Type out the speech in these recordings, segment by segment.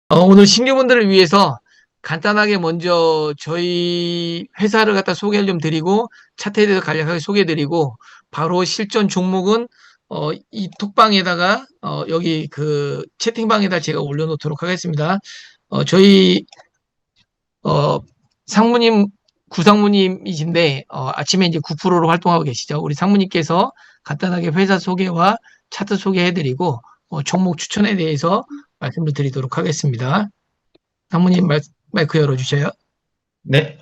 오늘 신규분들을 위해서 간단하게 먼저 저희 회사를 갖다 소개를 좀 드리고 차트에 대해서 간략하게 소개해 드리고 바로 실전 종목은 이 톡방에다가 여기 그 채팅방에다 제가 올려놓도록 하겠습니다. 저희 상무님 구상무님이신데 아침에 이제 9%로 활동하고 계시죠. 우리 상무님께서 간단하게 회사 소개와 차트 소개해 드리고 종목 추천에 대해서 말씀을 드리도록 하겠습니다. 상무님 마이크 열어주셔요. 네,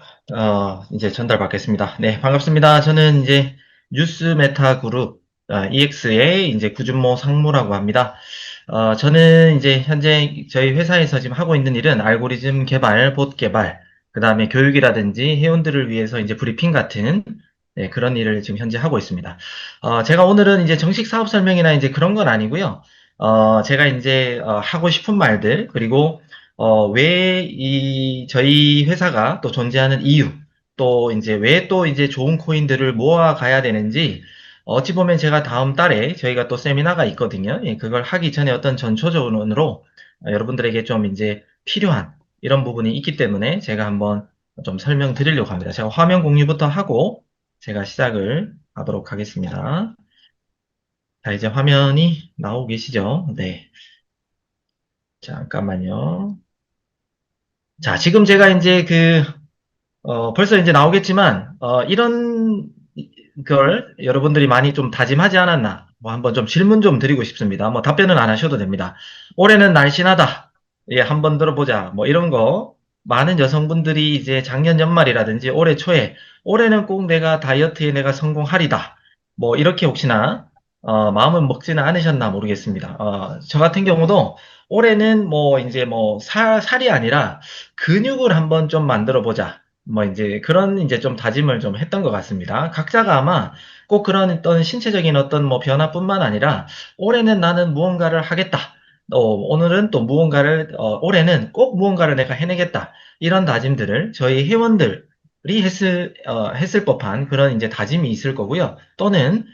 이제 전달 받겠습니다. 네, 반갑습니다. 저는 이제 뉴스 메타 그룹, EX의 이제 구준모 상무라고 합니다. 저는 이제 현재 저희 회사에서 지금 하고 있는 일은 알고리즘 개발, 봇 개발, 그 다음에 교육이라든지 회원들을 위해서 이제 브리핑 같은 네, 그런 일을 지금 현재 하고 있습니다. 제가 오늘은 이제 정식 사업 설명이나 이제 그런 건 아니고요. 제가 이제 하고 싶은 말들, 그리고 왜 저희 회사가 또 존재하는 이유, 또 이제 왜 또 이제 좋은 코인들을 모아가야 되는지, 어찌 보면 제가 다음 달에 저희가 또 세미나가 있거든요. 예, 그걸 하기 전에 어떤 전초전으로 여러분들에게 좀 이제 필요한 이런 부분이 있기 때문에 제가 한번 좀 설명드리려고 합니다. 제가 화면 공유부터 하고 제가 시작을 하도록 하겠습니다. 자, 이제 화면이 나오고 계시죠? 네. 잠깐만요. 자, 지금 제가 이제 벌써 이제 나오겠지만, 이런 걸 여러분들이 많이 좀 다짐하지 않았나? 뭐 한번 좀 질문 좀 드리고 싶습니다. 뭐 답변은 안 하셔도 됩니다. 올해는 날씬하다. 예, 한번 들어보자. 뭐 이런 거. 많은 여성분들이 이제 작년 연말이라든지 올해 초에, 올해는 꼭 내가 다이어트에 내가 성공하리다. 뭐 이렇게 혹시나, 마음은 먹지는 않으셨나 모르겠습니다. 저 같은 경우도 올해는 뭐 이제 뭐 살이 아니라 근육을 한번 좀 만들어 보자. 뭐 이제 그런 이제 좀 다짐을 좀 했던 것 같습니다. 각자가 아마 꼭 그런 어떤 신체적인 어떤 뭐 변화뿐만 아니라 올해는 나는 무언가를 하겠다. 오늘은 또 무언가를 올해는 꼭 무언가를 내가 해내겠다. 이런 다짐들을 저희 회원들이 했을 법한 그런 이제 다짐이 있을 거고요. 또는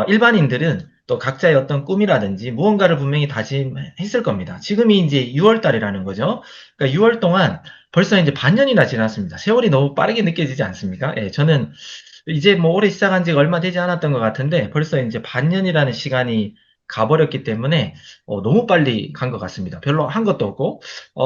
일반인들은 또 각자의 어떤 꿈이라든지 무언가를 분명히 다짐했을 겁니다. 지금이 이제 6월 달이라는 거죠. 그러니까 6월 동안 벌써 이제 반년이나 지났습니다. 세월이 너무 빠르게 느껴지지 않습니까? 예, 저는 이제 뭐 올해 시작한 지가 얼마 되지 않았던 것 같은데 벌써 이제 반년이라는 시간이 가버렸기 때문에 너무 빨리 간 것 같습니다. 별로 한 것도 없고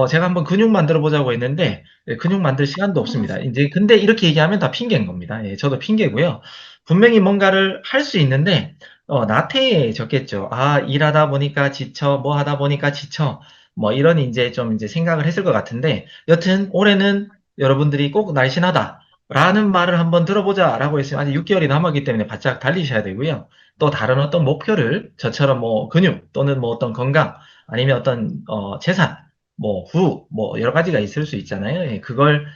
제가 한번 근육 만들어 보자고 했는데 근육 만들 시간도 없습니다. 이제 근데 이렇게 얘기하면 다 핑계인 겁니다. 예, 저도 핑계고요. 분명히 뭔가를 할 수 있는데 나태해졌겠죠. 아, 일하다 보니까 지쳐, 뭐 하다 보니까 지쳐. 뭐 이런 이제 좀 이제 생각을 했을 것 같은데 여튼 올해는 여러분들이 꼭 날씬하다 라는 말을 한번 들어보자라고 했으면 아직 6개월이 남았기 때문에 바짝 달리셔야 되고요. 또 다른 어떤 목표를 저처럼 뭐 근육 또는 뭐 어떤 건강 아니면 어떤 재산 뭐 부 뭐 여러 가지가 있을 수 있잖아요. 예, 그걸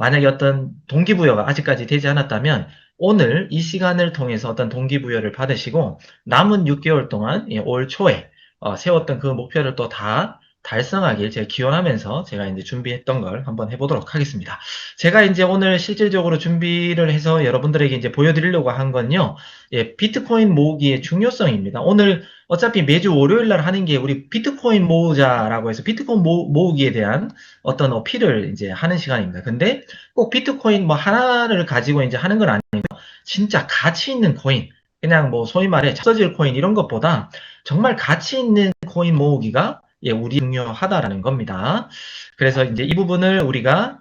만약에 어떤 동기부여가 아직까지 되지 않았다면 오늘 이 시간을 통해서 어떤 동기부여를 받으시고 남은 6개월 동안 올 초에 세웠던 그 목표를 또 다 달성하길 제가 기원하면서 제가 이제 준비했던 걸 한번 해보도록 하겠습니다. 제가 이제 오늘 실질적으로 준비를 해서 여러분들에게 이제 보여드리려고 한 건요, 예, 비트코인 모으기의 중요성입니다. 오늘 어차피 매주 월요일 날 하는 게 우리 비트코인 모으자라고 해서 비트코인 모으기에 대한 어떤 어필을 이제 하는 시간입니다. 근데 꼭 비트코인 뭐 하나를 가지고 이제 하는 건 아니고 진짜 가치 있는 코인, 그냥 뭐 소위 말해 써질 코인 이런 것보다 정말 가치 있는 코인 모으기가 예, 우리 중요하다라는 겁니다. 그래서 이제 이 부분을 우리가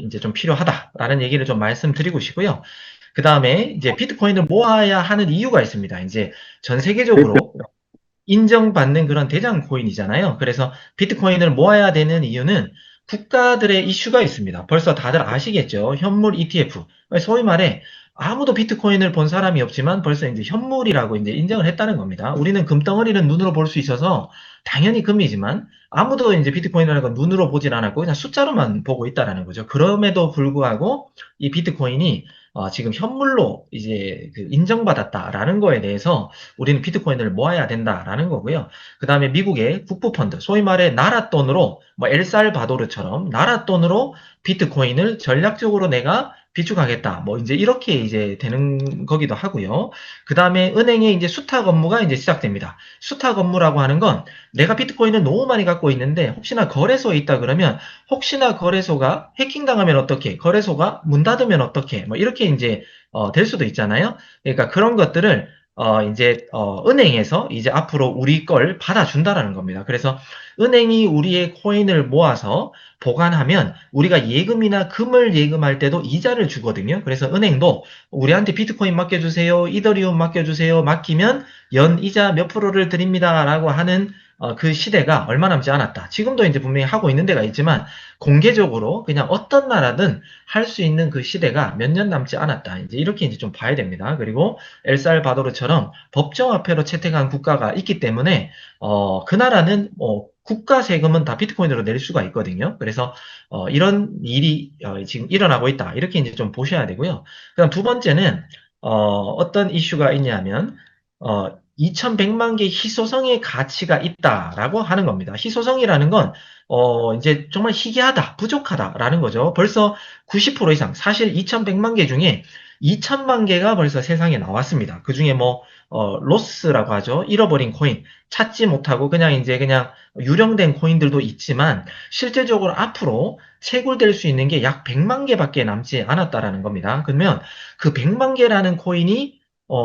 이제 좀 필요하다라는 얘기를 좀 말씀드리고 싶고요. 그 다음에 이제 비트코인을 모아야 하는 이유가 있습니다. 이제 전 세계적으로 인정받는 그런 대장 코인이잖아요. 그래서 비트코인을 모아야 되는 이유는 국가들의 이슈가 있습니다. 벌써 다들 아시겠죠? 현물 ETF. 소위 말해 아무도 비트코인을 본 사람이 없지만 벌써 이제 현물이라고 이제 인정을 했다는 겁니다. 우리는 금덩어리는 눈으로 볼 수 있어서 당연히 금이지만 아무도 이제 비트코인이라는 건 눈으로 보진 않았고 그냥 숫자로만 보고 있다라는 거죠. 그럼에도 불구하고 이 비트코인이 지금 현물로 이제 인정받았다라는 거에 대해서 우리는 비트코인을 모아야 된다라는 거고요. 그 다음에 미국의 국부펀드, 소위 말해 나라 돈으로, 뭐 엘살바도르처럼 나라 돈으로 비트코인을 전략적으로 내가 비축하겠다. 뭐 이제 이렇게 이제 되는 거기도 하고요. 그 다음에 은행의 이제 수탁 업무가 이제 시작됩니다. 수탁 업무라고 하는 건 내가 비트코인을 너무 많이 갖고 있는데 혹시나 거래소에 있다 그러면 혹시나 거래소가 해킹당하면 어떻게, 거래소가 문 닫으면 어떻게, 뭐 이렇게 이제 될 수도 있잖아요. 그러니까 그런 것들을 이제 은행에서 이제 앞으로 우리 걸 받아준다라는 겁니다. 그래서 은행이 우리의 코인을 모아서 보관하면 우리가 예금이나 금을 예금할 때도 이자를 주거든요. 그래서 은행도 우리한테 비트코인 맡겨주세요, 이더리움 맡겨주세요, 맡기면 연 이자 몇 프로를 드립니다라고 하는 그 시대가 얼마 남지 않았다. 지금도 이제 분명히 하고 있는 데가 있지만 공개적으로 그냥 어떤 나라든 할 수 있는 그 시대가 몇 년 남지 않았다. 이제 이렇게 이제 좀 봐야 됩니다. 그리고 엘살바도르처럼 법정화폐로 채택한 국가가 있기 때문에 그 나라는 국가 세금은 다 비트코인으로 낼 수가 있거든요. 그래서 이런 일이 지금 일어나고 있다. 이렇게 이제 좀 보셔야 되고요. 그다음 두 번째는 어떤 이슈가 있냐면 2100만 개 희소성의 가치가 있다라고 하는 겁니다. 희소성이라는 건 이제 정말 희귀하다, 부족하다라는 거죠. 벌써 90% 이상, 사실 2100만 개 중에 2000만 개가 벌써 세상에 나왔습니다. 그 중에 뭐 로스라고 하죠. 잃어버린 코인, 찾지 못하고 그냥 유령된 코인들도 있지만 실제적으로 앞으로 채굴될 수 있는 게 약 100만 개밖에 남지 않았다라는 겁니다. 그러면 그 100만 개라는 코인이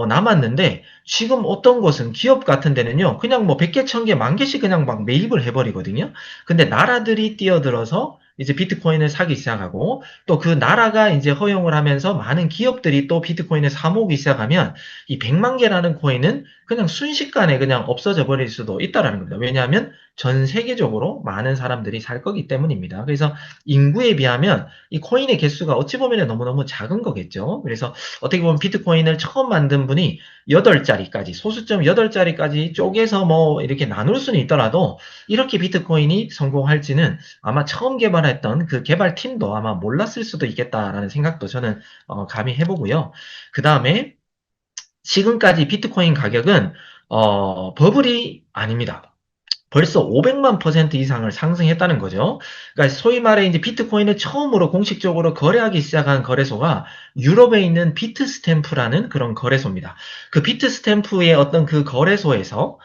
남았는데 지금 어떤 곳은 기업 같은 데는요. 그냥 뭐 100개, 1000개, 만 개씩 그냥 막 매입을 해버리거든요. 근데 나라들이 뛰어들어서 이제 비트코인을 사기 시작하고 또 그 나라가 이제 허용을 하면서 많은 기업들이 또 비트코인을 사 모으기 시작하면 이 100만 개라는 코인은 그냥 순식간에 그냥 없어져 버릴 수도 있다라는 겁니다. 왜냐하면 전 세계적으로 많은 사람들이 살 거기 때문입니다. 그래서 인구에 비하면 이 코인의 개수가 어찌 보면 너무너무 작은 거겠죠. 그래서 어떻게 보면 비트코인을 처음 만든 분이 8자리까지, 소수점 8자리까지 쪼개서 뭐 이렇게 나눌 수는 있더라도 이렇게 비트코인이 성공할지는 아마 처음 개발했던 그 개발팀도 아마 몰랐을 수도 있겠다라는 생각도 저는 감히 해보고요. 그 다음에 지금까지 비트코인 가격은 버블이 아닙니다. 벌써 500만 퍼센트 이상을 상승했다는 거죠. 그러니까 소위 말해 이제 비트코인을 처음으로 공식적으로 거래하기 시작한 거래소가 유럽에 있는 비트스탬프라는 그런 거래소입니다. 그 비트스탬프의 어떤 그 거래소에서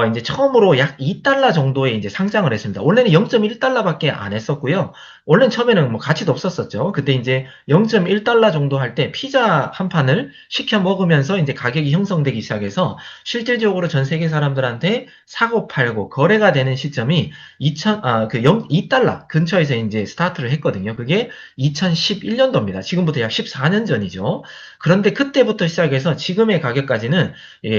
이제 처음으로 약 2달러 정도에 이제 상장을 했습니다. 원래는 0.1달러밖에 안 했었고요. 원래는 처음에는 뭐 가치도 없었었죠. 그때 이제 0.1달러 정도 할 때 피자 한 판을 시켜 먹으면서 이제 가격이 형성되기 시작해서 실질적으로 전 세계 사람들한테 사고 팔고 거래가 되는 시점이 2달러 근처에서 이제 스타트를 했거든요. 그게 2011년도입니다. 지금부터 약 14년 전이죠. 그런데 그때부터 시작해서 지금의 가격까지는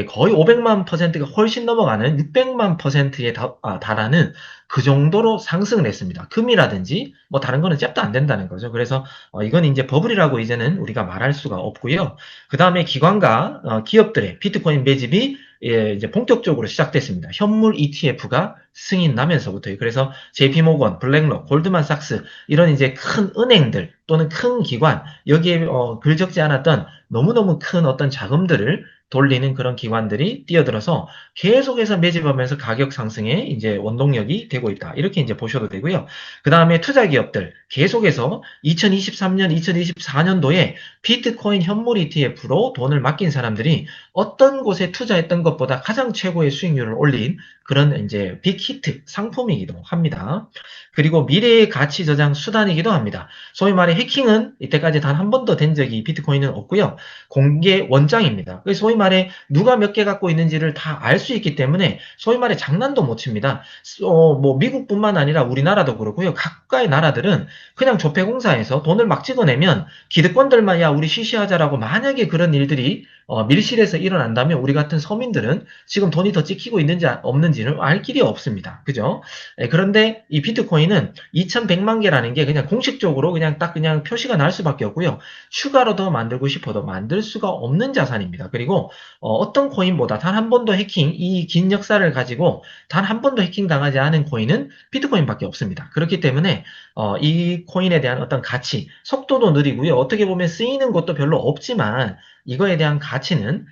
거의 500만 퍼센트가 훨씬 넘어가는 600만 퍼센트에 달하는 그 정도로 상승을 했습니다. 금이라든지 뭐 다른 거는 잽도 안 된다는 거죠. 그래서 이건 이제 버블이라고 이제는 우리가 말할 수가 없고요. 그 다음에 기관과 기업들의 비트코인 매집이 이제 본격적으로 시작됐습니다. 현물 ETF가 승인 나면서부터요. 그래서 JP모건, 블랙록, 골드만삭스 이런 이제 큰 은행들 또는 큰 기관 여기에 글적지 않았던 너무너무 큰 어떤 자금들을 돌리는 그런 기관들이 뛰어들어서 계속해서 매집하면서 가격 상승에 이제 원동력이 되고 있다. 이렇게 이제 보셔도 되고요. 그 다음에 투자 기업들 계속해서 2023년, 2024년도에 비트코인 현물 ETF로 돈을 맡긴 사람들이 어떤 곳에 투자했던 것보다 가장 최고의 수익률을 올린 그런 이제 빅히트 상품이기도 합니다. 그리고 미래의 가치 저장 수단이기도 합니다. 소위 말해 해킹은 이때까지 단 한 번도 된 적이 비트코인은 없고요. 공개 원장입니다. 소위 말해 누가 몇 개 갖고 있는지를 다 알 수 있기 때문에 소위 말해 장난도 못 칩니다. 뭐 미국뿐만 아니라 우리나라도 그렇고요. 각가의 나라들은 그냥 조폐공사에서 돈을 막 찍어내면 기득권들만 야 우리 시시하자라고 만약에 그런 일들이 밀실에서 일어난다면 우리 같은 서민들은 지금 돈이 더 찍히고 있는지 없는지는 알 길이 없습니다. 그죠? 그런데 이 비트코인은 2100만 개라는 게 그냥 공식적으로 그냥 딱 그냥 표시가 날 수밖에 없고요. 추가로 더 만들고 싶어도 만들 수가 없는 자산입니다. 그리고 어떤 코인보다 단 한 번도 해킹, 이 긴 역사를 가지고 단 한 번도 해킹 당하지 않은 코인은 비트코인밖에 없습니다. 그렇기 때문에 이 코인에 대한 어떤 가치, 속도도 느리고요. 어떻게 보면 쓰이는 것도 별로 없지만 이거에 대한 가치는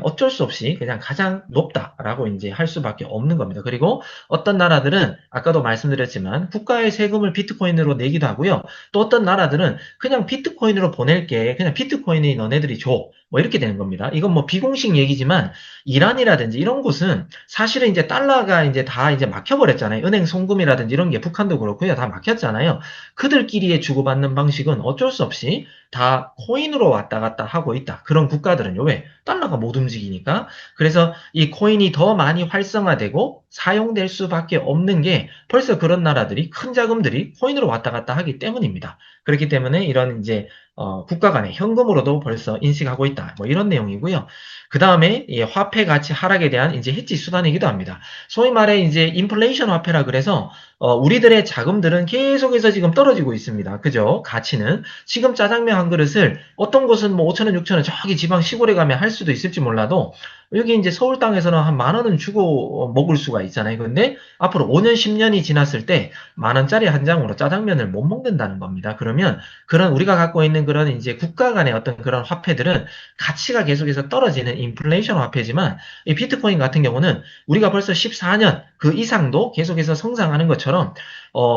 어쩔 수 없이 그냥 가장 높다라고 이제 할 수밖에 없는 겁니다. 그리고 어떤 나라들은 아까도 말씀드렸지만 국가의 세금을 비트코인으로 내기도 하고요. 또 어떤 나라들은 그냥 비트코인으로 보낼게. 그냥 비트코인이 너네들이 줘. 뭐 이렇게 되는 겁니다. 이건 뭐 비공식 얘기지만 이란이라든지 이런 곳은 사실은 이제 달러가 이제 다 이제 막혀버렸잖아요. 은행 송금이라든지 이런 게 북한도 그렇고요. 다 막혔잖아요. 그들끼리의 주고받는 방식은 어쩔 수 없이 다 코인으로 왔다 갔다 하고 있다. 그런 국가들은요. 왜? 달러가 못 움직이니까. 그래서 이 코인이 더 많이 활성화되고 사용될 수밖에 없는 게 벌써 그런 나라들이 큰 자금들이 코인으로 왔다 갔다 하기 때문입니다. 그렇기 때문에 이런 이제 국가 간의 현금으로도 벌써 인식하고 있다. 뭐 이런 내용이고요. 그 다음에 화폐 가치 하락에 대한 이제 해지 수단이기도 합니다. 소위 말해 이제 인플레이션 화폐라 그래서 우리들의 자금들은 계속해서 지금 떨어지고 있습니다. 그죠? 가치는 지금 짜장면 한 그릇을 어떤 곳은 뭐 5천 원, 6천 원 저기 지방 시골에 가면 할 수도 있을지 몰라도 여기 이제 서울 땅에서는 한 만 원은 주고 먹을 수가 있잖아요. 근데 앞으로 5년, 10년이 지났을 때 만 원짜리 한 장으로 짜장면을 못 먹는다는 겁니다. 그러면 그런 우리가 갖고 있는 그런 이제 국가 간의 어떤 그런 화폐들은 가치가 계속해서 떨어지는 인플레이션 화폐지만 이 비트코인 같은 경우는 우리가 벌써 14년 그 이상도 계속해서 성장하는 것처럼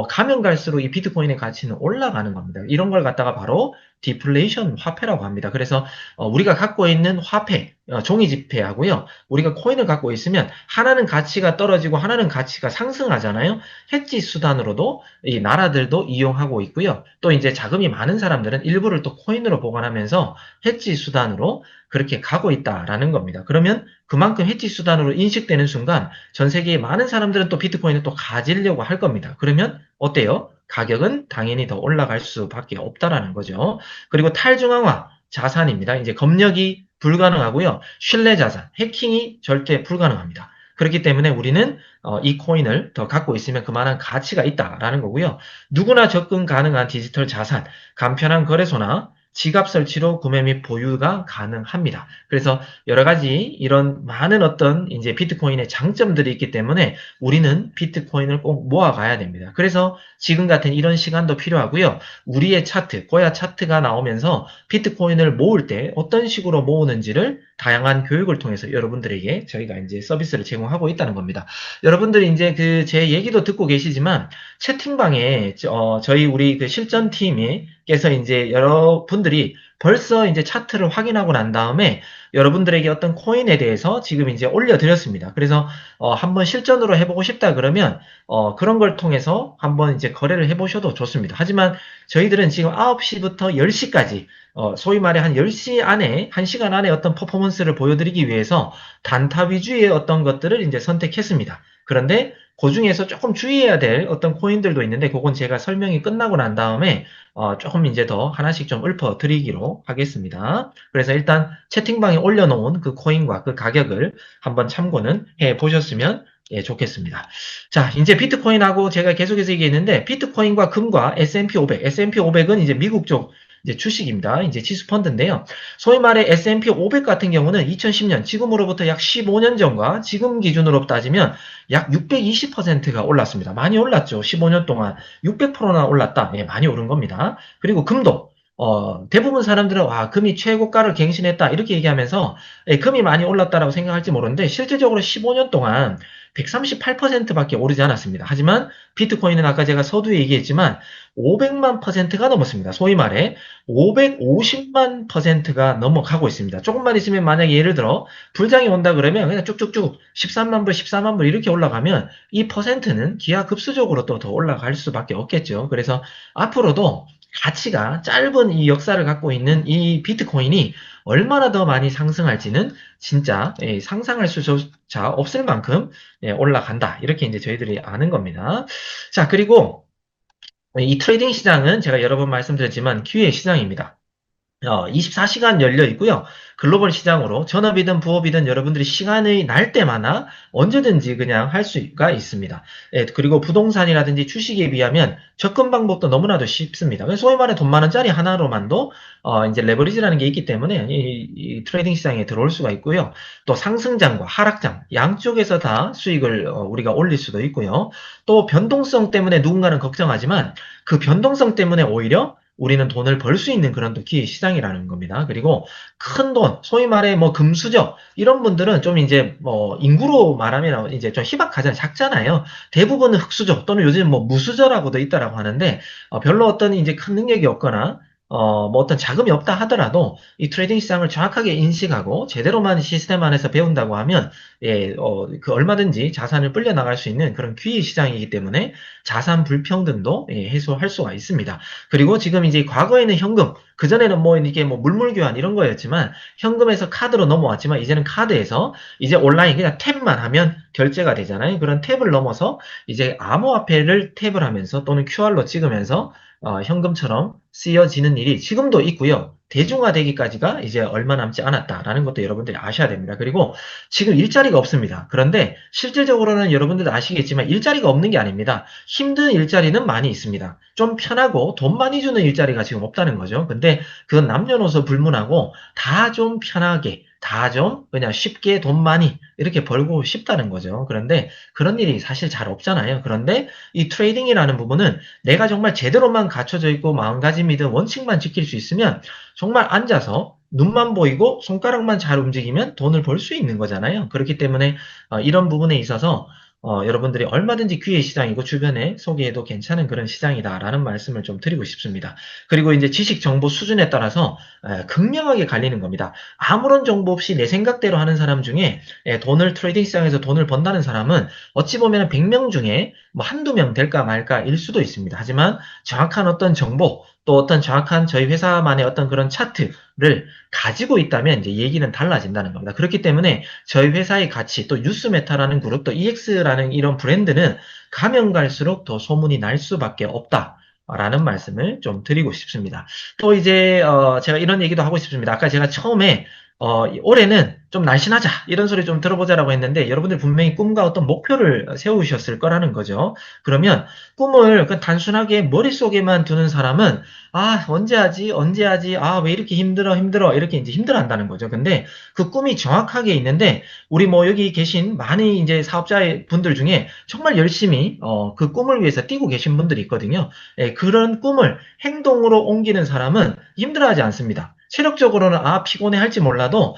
가면 갈수록 이 비트코인의 가치는 올라가는 겁니다. 이런 걸 갖다가 바로 디플레이션 화폐라고 합니다. 그래서 우리가 갖고 있는 화폐, 종이 지폐하고요. 우리가 코인을 갖고 있으면 하나는 가치가 떨어지고 하나는 가치가 상승하잖아요. 해지 수단으로도 이 나라들도 이용하고 있고요. 또 이제 자금이 많은 사람들은 일부를 또 코인으로 보관하면서 해지 수단으로 그렇게 가고 있다라는 겁니다. 그러면 그만큼 해지 수단으로 인식되는 순간 전 세계의 많은 사람들은 또 비트코인을 또 가지려고 할 겁니다. 그러면 어때요? 가격은 당연히 더 올라갈 수밖에 없다라는 거죠. 그리고 탈중앙화 자산입니다. 이제 검역이 불가능하고요. 신뢰 자산, 해킹이 절대 불가능합니다. 그렇기 때문에 우리는 이 코인을 더 갖고 있으면 그만한 가치가 있다라는 거고요. 누구나 접근 가능한 디지털 자산, 간편한 거래소나 지갑 설치로 구매 및 보유가 가능합니다. 그래서 여러 가지 이런 많은 어떤 이제 비트코인의 장점들이 있기 때문에 우리는 비트코인을 꼭 모아가야 됩니다. 그래서 지금 같은 이런 시간도 필요하고요. 우리의 차트, 고야 차트가 나오면서 비트코인을 모을 때 어떤 식으로 모으는지를 다양한 교육을 통해서 여러분들에게 저희가 이제 서비스를 제공하고 있다는 겁니다. 여러분들이 이제 그 제 얘기도 듣고 계시지만 채팅방에 저희 우리 그 실전팀께서 이제 여러분들이 벌써 이제 차트를 확인하고 난 다음에 여러분들에게 어떤 코인에 대해서 지금 이제 올려드렸습니다. 그래서 한번 실전으로 해보고 싶다 그러면 그런 걸 통해서 한번 이제 거래를 해보셔도 좋습니다. 하지만 저희들은 지금 9시부터 10시까지 소위 말해 한 10시 안에, 1시간 안에 어떤 퍼포먼스를 보여드리기 위해서 단타 위주의 어떤 것들을 이제 선택했습니다. 그런데 그 중에서 조금 주의해야 될 어떤 코인들도 있는데 그건 제가 설명이 끝나고 난 다음에 조금 이제 더 하나씩 좀 읊어드리기로 하겠습니다. 그래서 일단 채팅방에 올려놓은 그 코인과 그 가격을 한번 참고는 해 보셨으면 예, 좋겠습니다. 자, 이제 비트코인하고 제가 계속해서 얘기했는데 비트코인과 금과 S&P 500, S&P 500은 이제 미국 쪽 이제 주식입니다. 이제 지수 펀드인데요. 소위 말해 S&P 500 같은 경우는 2010년 지금으로부터 약 15년 전과 지금 기준으로 따지면 약 620%가 올랐습니다. 많이 올랐죠. 15년 동안 600%나 올랐다. 예, 많이 오른 겁니다. 그리고 금도 대부분 사람들은 와, 금이 최고가를 갱신했다 이렇게 얘기하면서 예, 금이 많이 올랐다라고 생각할지 모르는데 실질적으로 15년 동안 138%밖에 오르지 않았습니다. 하지만 비트코인은 아까 제가 서두에 얘기했지만 500만 퍼센트가 넘었습니다. 소위 말해 550만 퍼센트가 넘어가고 있습니다. 조금만 있으면 만약에 예를 들어 불장이 온다 그러면 그냥 쭉쭉쭉 13만 불, 14만 불 이렇게 올라가면 이 퍼센트는 기하급수적으로 또 더 올라갈 수밖에 없겠죠. 그래서 앞으로도 가치가 짧은 이 역사를 갖고 있는 이 비트코인이 얼마나 더 많이 상승할지는 진짜 상상할 수조차 없을 만큼 올라간다. 이렇게 이제 저희들이 아는 겁니다. 자, 그리고 이 트레이딩 시장은 제가 여러 번 말씀드렸지만 기회의 시장입니다. 24시간 열려 있고요. 글로벌 시장으로 전업이든 부업이든 여러분들이 시간이 날 때마다 언제든지 그냥 할 수가 있습니다. 예, 그리고 부동산이라든지 주식에 비하면 접근 방법도 너무나도 쉽습니다. 소위 말해 돈 많은 짜리 하나로만도 이제 레버리지라는 게 있기 때문에 이 트레이딩 시장에 들어올 수가 있고요. 또 상승장과 하락장 양쪽에서 다 수익을 우리가 올릴 수도 있고요. 또 변동성 때문에 누군가는 걱정하지만 그 변동성 때문에 오히려 우리는 돈을 벌 수 있는 그런 또 기회 시장이라는 겁니다. 그리고 큰 돈, 소위 말해 뭐 금수저 이런 분들은 좀 이제 뭐 인구로 말하면 이제 좀 희박하잖아요. 작잖아요. 대부분은 흑수저 또는 요즘 뭐 무수저라고도 있다라고 하는데 별로 어떤 이제 큰 능력이 없거나 뭐 어떤 자금이 없다 하더라도 이 트레이딩 시장을 정확하게 인식하고 제대로만 시스템 안에서 배운다고 하면 예, 그 얼마든지 자산을 불려 나갈 수 있는 그런 기회 시장이기 때문에 자산 불평등도 예, 해소할 수가 있습니다. 그리고 지금 이제 과거에는 현금, 그전에는 뭐 이게 뭐 물물 교환 이런 거였지만 현금에서 카드로 넘어왔지만 이제는 카드에서 이제 온라인 그냥 탭만 하면 결제가 되잖아요. 그런 탭을 넘어서 이제 암호화폐를 탭을 하면서 또는 QR로 찍으면서 현금처럼 쓰여지는 일이 지금도 있고요. 대중화되기까지가 이제 얼마 남지 않았다라는 것도 여러분들이 아셔야 됩니다. 그리고 지금 일자리가 없습니다. 그런데 실질적으로는 여러분들도 아시겠지만 일자리가 없는 게 아닙니다. 힘든 일자리는 많이 있습니다. 좀 편하고 돈 많이 주는 일자리가 지금 없다는 거죠. 근데 그건 남녀노소 불문하고 다 좀 편하게, 다 좀 그냥 쉽게 돈 많이 이렇게 벌고 싶다는 거죠. 그런데 그런 일이 사실 잘 없잖아요. 그런데 이 트레이딩이라는 부분은 내가 정말 제대로만 갖춰져 있고 마음가짐이든 원칙만 지킬 수 있으면 정말 앉아서 눈만 보이고 손가락만 잘 움직이면 돈을 벌 수 있는 거잖아요. 그렇기 때문에 이런 부분에 있어서 여러분들이 얼마든지 기회 시장이고 주변에 소개해도 괜찮은 그런 시장이다라는 말씀을 좀 드리고 싶습니다. 그리고 이제 지식 정보 수준에 따라서 극명하게 갈리는 겁니다. 아무런 정보 없이 내 생각대로 하는 사람 중에 돈을 트레이딩 시장에서 돈을 번다는 사람은 어찌 보면 100명 중에 뭐 한두 명 될까 말까일 수도 있습니다. 하지만 정확한 어떤 정보 또 어떤 정확한 저희 회사만의 어떤 그런 차트를 가지고 있다면 이제 얘기는 달라진다는 겁니다. 그렇기 때문에 저희 회사의 가치 또 뉴스메타라는 그룹 또 EX라는 이런 브랜드는 가면 갈수록 더 소문이 날 수밖에 없다라는 말씀을 좀 드리고 싶습니다. 또 이제 제가 이런 얘기도 하고 싶습니다. 아까 제가 처음에 올해는 좀 날씬하자 이런 소리 좀 들어보자라고 했는데 여러분들 분명히 꿈과 어떤 목표를 세우셨을 거라는 거죠. 그러면 꿈을 그 단순하게 머릿속에만 두는 사람은 언제 하지 언제 하지 왜 이렇게 힘들어 이렇게 이제 힘들어한다는 거죠. 근데 그 꿈이 정확하게 있는데 우리 뭐 여기 계신 많은 이제 사업자 분들 중에 정말 열심히 그 꿈을 위해서 뛰고 계신 분들이 있거든요. 예, 그런 꿈을 행동으로 옮기는 사람은 힘들어하지 않습니다. 체력적으로는 피곤해 할지 몰라도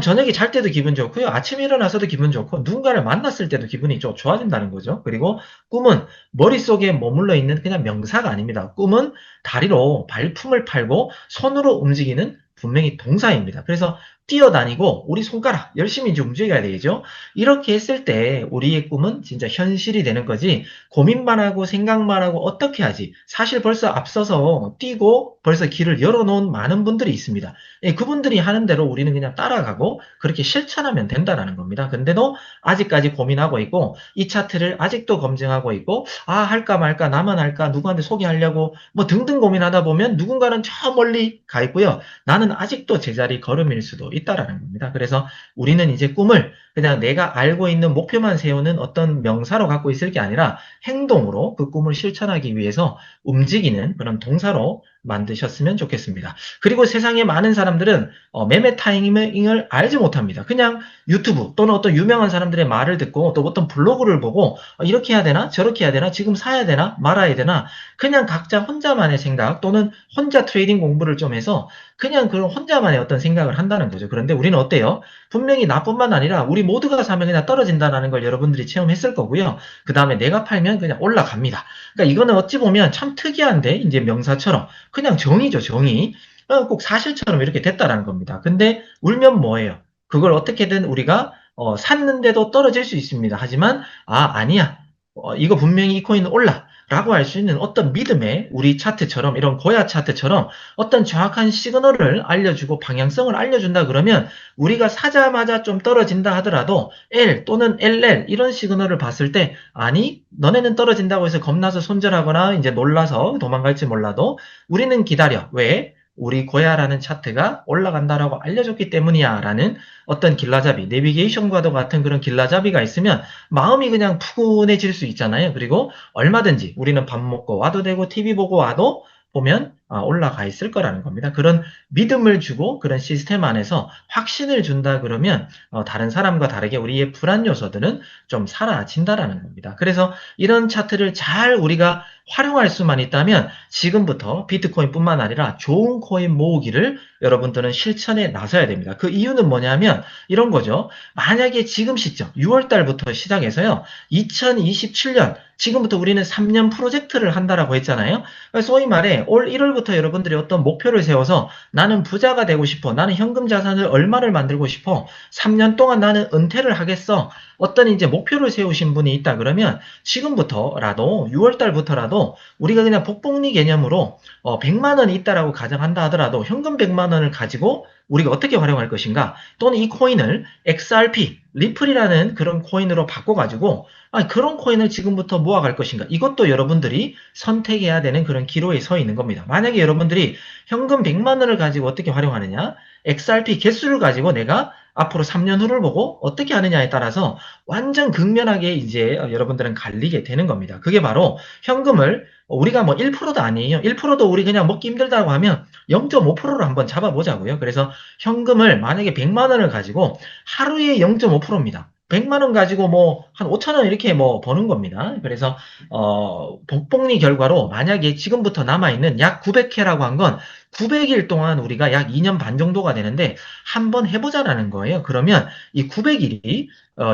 저녁에 잘 때도 기분 좋고요. 아침에 일어나서도 기분 좋고 누군가를 만났을 때도 기분이 좀 좋아진다는 거죠. 그리고 꿈은 머릿속에 머물러 있는 그냥 명사가 아닙니다. 꿈은 다리로 발품을 팔고 손으로 움직이는 분명히 동사입니다. 그래서 뛰어다니고 우리 손가락 열심히 이제 움직여야 되겠죠. 이렇게 했을 때 우리의 꿈은 진짜 현실이 되는 거지 고민만 하고 생각만 하고 어떻게 하지? 사실 벌써 앞서서 뛰고 벌써 길을 열어놓은 많은 분들이 있습니다. 예, 그분들이 하는 대로 우리는 그냥 따라가고 그렇게 실천하면 된다라는 겁니다. 근데도 아직까지 고민하고 있고 이 차트를 아직도 검증하고 있고 할까 말까 나만 할까 누구한테 소개하려고 뭐 등등 고민하다 보면 누군가는 저 멀리 가 있고요. 나는 아직도 제자리 걸음일 수도 있다라는 겁니다. 그래서 우리는 이제 꿈을 그냥 내가 알고 있는 목표만 세우는 어떤 명사로 갖고 있을 게 아니라 행동으로 그 꿈을 실천하기 위해서 움직이는 그런 동사로 만드셨으면 좋겠습니다. 그리고 세상에 많은 사람들은 매매 타이밍을 알지 못합니다. 그냥 유튜브 또는 어떤 유명한 사람들의 말을 듣고 또 어떤 블로그를 보고 이렇게 해야 되나 저렇게 해야 되나 지금 사야 되나 말아야 되나 그냥 각자 혼자만의 생각 또는 혼자 트레이딩 공부를 좀 해서 그냥 그런 혼자만의 어떤 생각을 한다는 거죠. 그런데 우리는 어때요? 분명히 나뿐만 아니라 우리 모두가 사면 그냥 떨어진다는 걸 여러분들이 체험했을 거고요. 그 다음에 내가 팔면 그냥 올라갑니다. 그러니까 이거는 어찌 보면 참 특이한데 이제 명사처럼 그냥 정의죠, 정의. 꼭 사실처럼 이렇게 됐다라는 겁니다. 근데 울면 뭐예요? 그걸 어떻게든 우리가 샀는데도 떨어질 수 있습니다. 하지만 아니야. 이거 분명히 이 코인은 올라. 라고 할 수 있는 어떤 믿음의 우리 차트처럼 이런 고야 차트처럼 어떤 정확한 시그널을 알려주고 방향성을 알려준다 그러면 우리가 사자마자 좀 떨어진다 하더라도 L 또는 LL 이런 시그널을 봤을 때 아니 너네는 떨어진다고 해서 겁나서 손절하거나 이제 놀라서 도망갈지 몰라도 우리는 기다려. 왜? 우리 고야라는 차트가 올라간다라고 알려줬기 때문이야 라는 어떤 길라잡이, 내비게이션과도 같은 그런 길라잡이가 있으면 마음이 그냥 푸근해질 수 있잖아요. 그리고 얼마든지 우리는 밥 먹고 와도 되고 TV 보고 와도 보면 올라가 있을 거라는 겁니다. 그런 믿음을 주고 그런 시스템 안에서 확신을 준다 그러면 다른 사람과 다르게 우리의 불안 요소들은 좀 사라진다라는 겁니다. 그래서 이런 차트를 잘 우리가 활용할 수만 있다면 지금부터 비트코인뿐만 아니라 좋은 코인 모으기를 여러분들은 실천에 나서야 됩니다. 그 이유는 뭐냐면 이런 거죠. 만약에 지금 시점 6월 달부터 시작해서요. 2027년 지금부터 우리는 3년 프로젝트를 한다라고 했잖아요. 소위 말해 올 1월부터 여러분들이 어떤 목표를 세워서 나는 부자가 되고 싶어. 나는 현금 자산을 얼마를 만들고 싶어. 3년 동안 나는 은퇴를 하겠어. 어떤 이제 목표를 세우신 분이 있다 그러면 지금부터라도 6월 달부터라도 우리가 그냥 복복리 개념으로 100만 원이 있다라고 가정한다 하더라도 현금 100만 원을 가지고 우리가 어떻게 활용할 것인가 또는 이 코인을 XRP, 리플이라는 그런 코인으로 바꿔가지고 그런 코인을 지금부터 모아갈 것인가 이것도 여러분들이 선택해야 되는 그런 기로에 서 있는 겁니다. 만약에 여러분들이 현금 100만 원을 가지고 어떻게 활용하느냐 XRP 개수를 가지고 내가 앞으로 3년 후를 보고 어떻게 하느냐에 따라서 완전 극명하게 이제 여러분들은 갈리게 되는 겁니다. 그게 바로 현금을 우리가 뭐 1%도 아니에요. 1%도 우리 그냥 먹기 힘들다고 하면 0.5%로 한번 잡아보자고요. 그래서 현금을 만약에 100만 원을 가지고 하루에 0.5%입니다. 100만 원 가지고 뭐 한 5천 원 이렇게 뭐 버는 겁니다. 그래서 복복리 결과로 만약에 지금부터 남아있는 약 900회라고 한 건 900일 동안 우리가 약 2년 반 정도가 되는데 한번 해보자라는 거예요. 그러면 이 900일이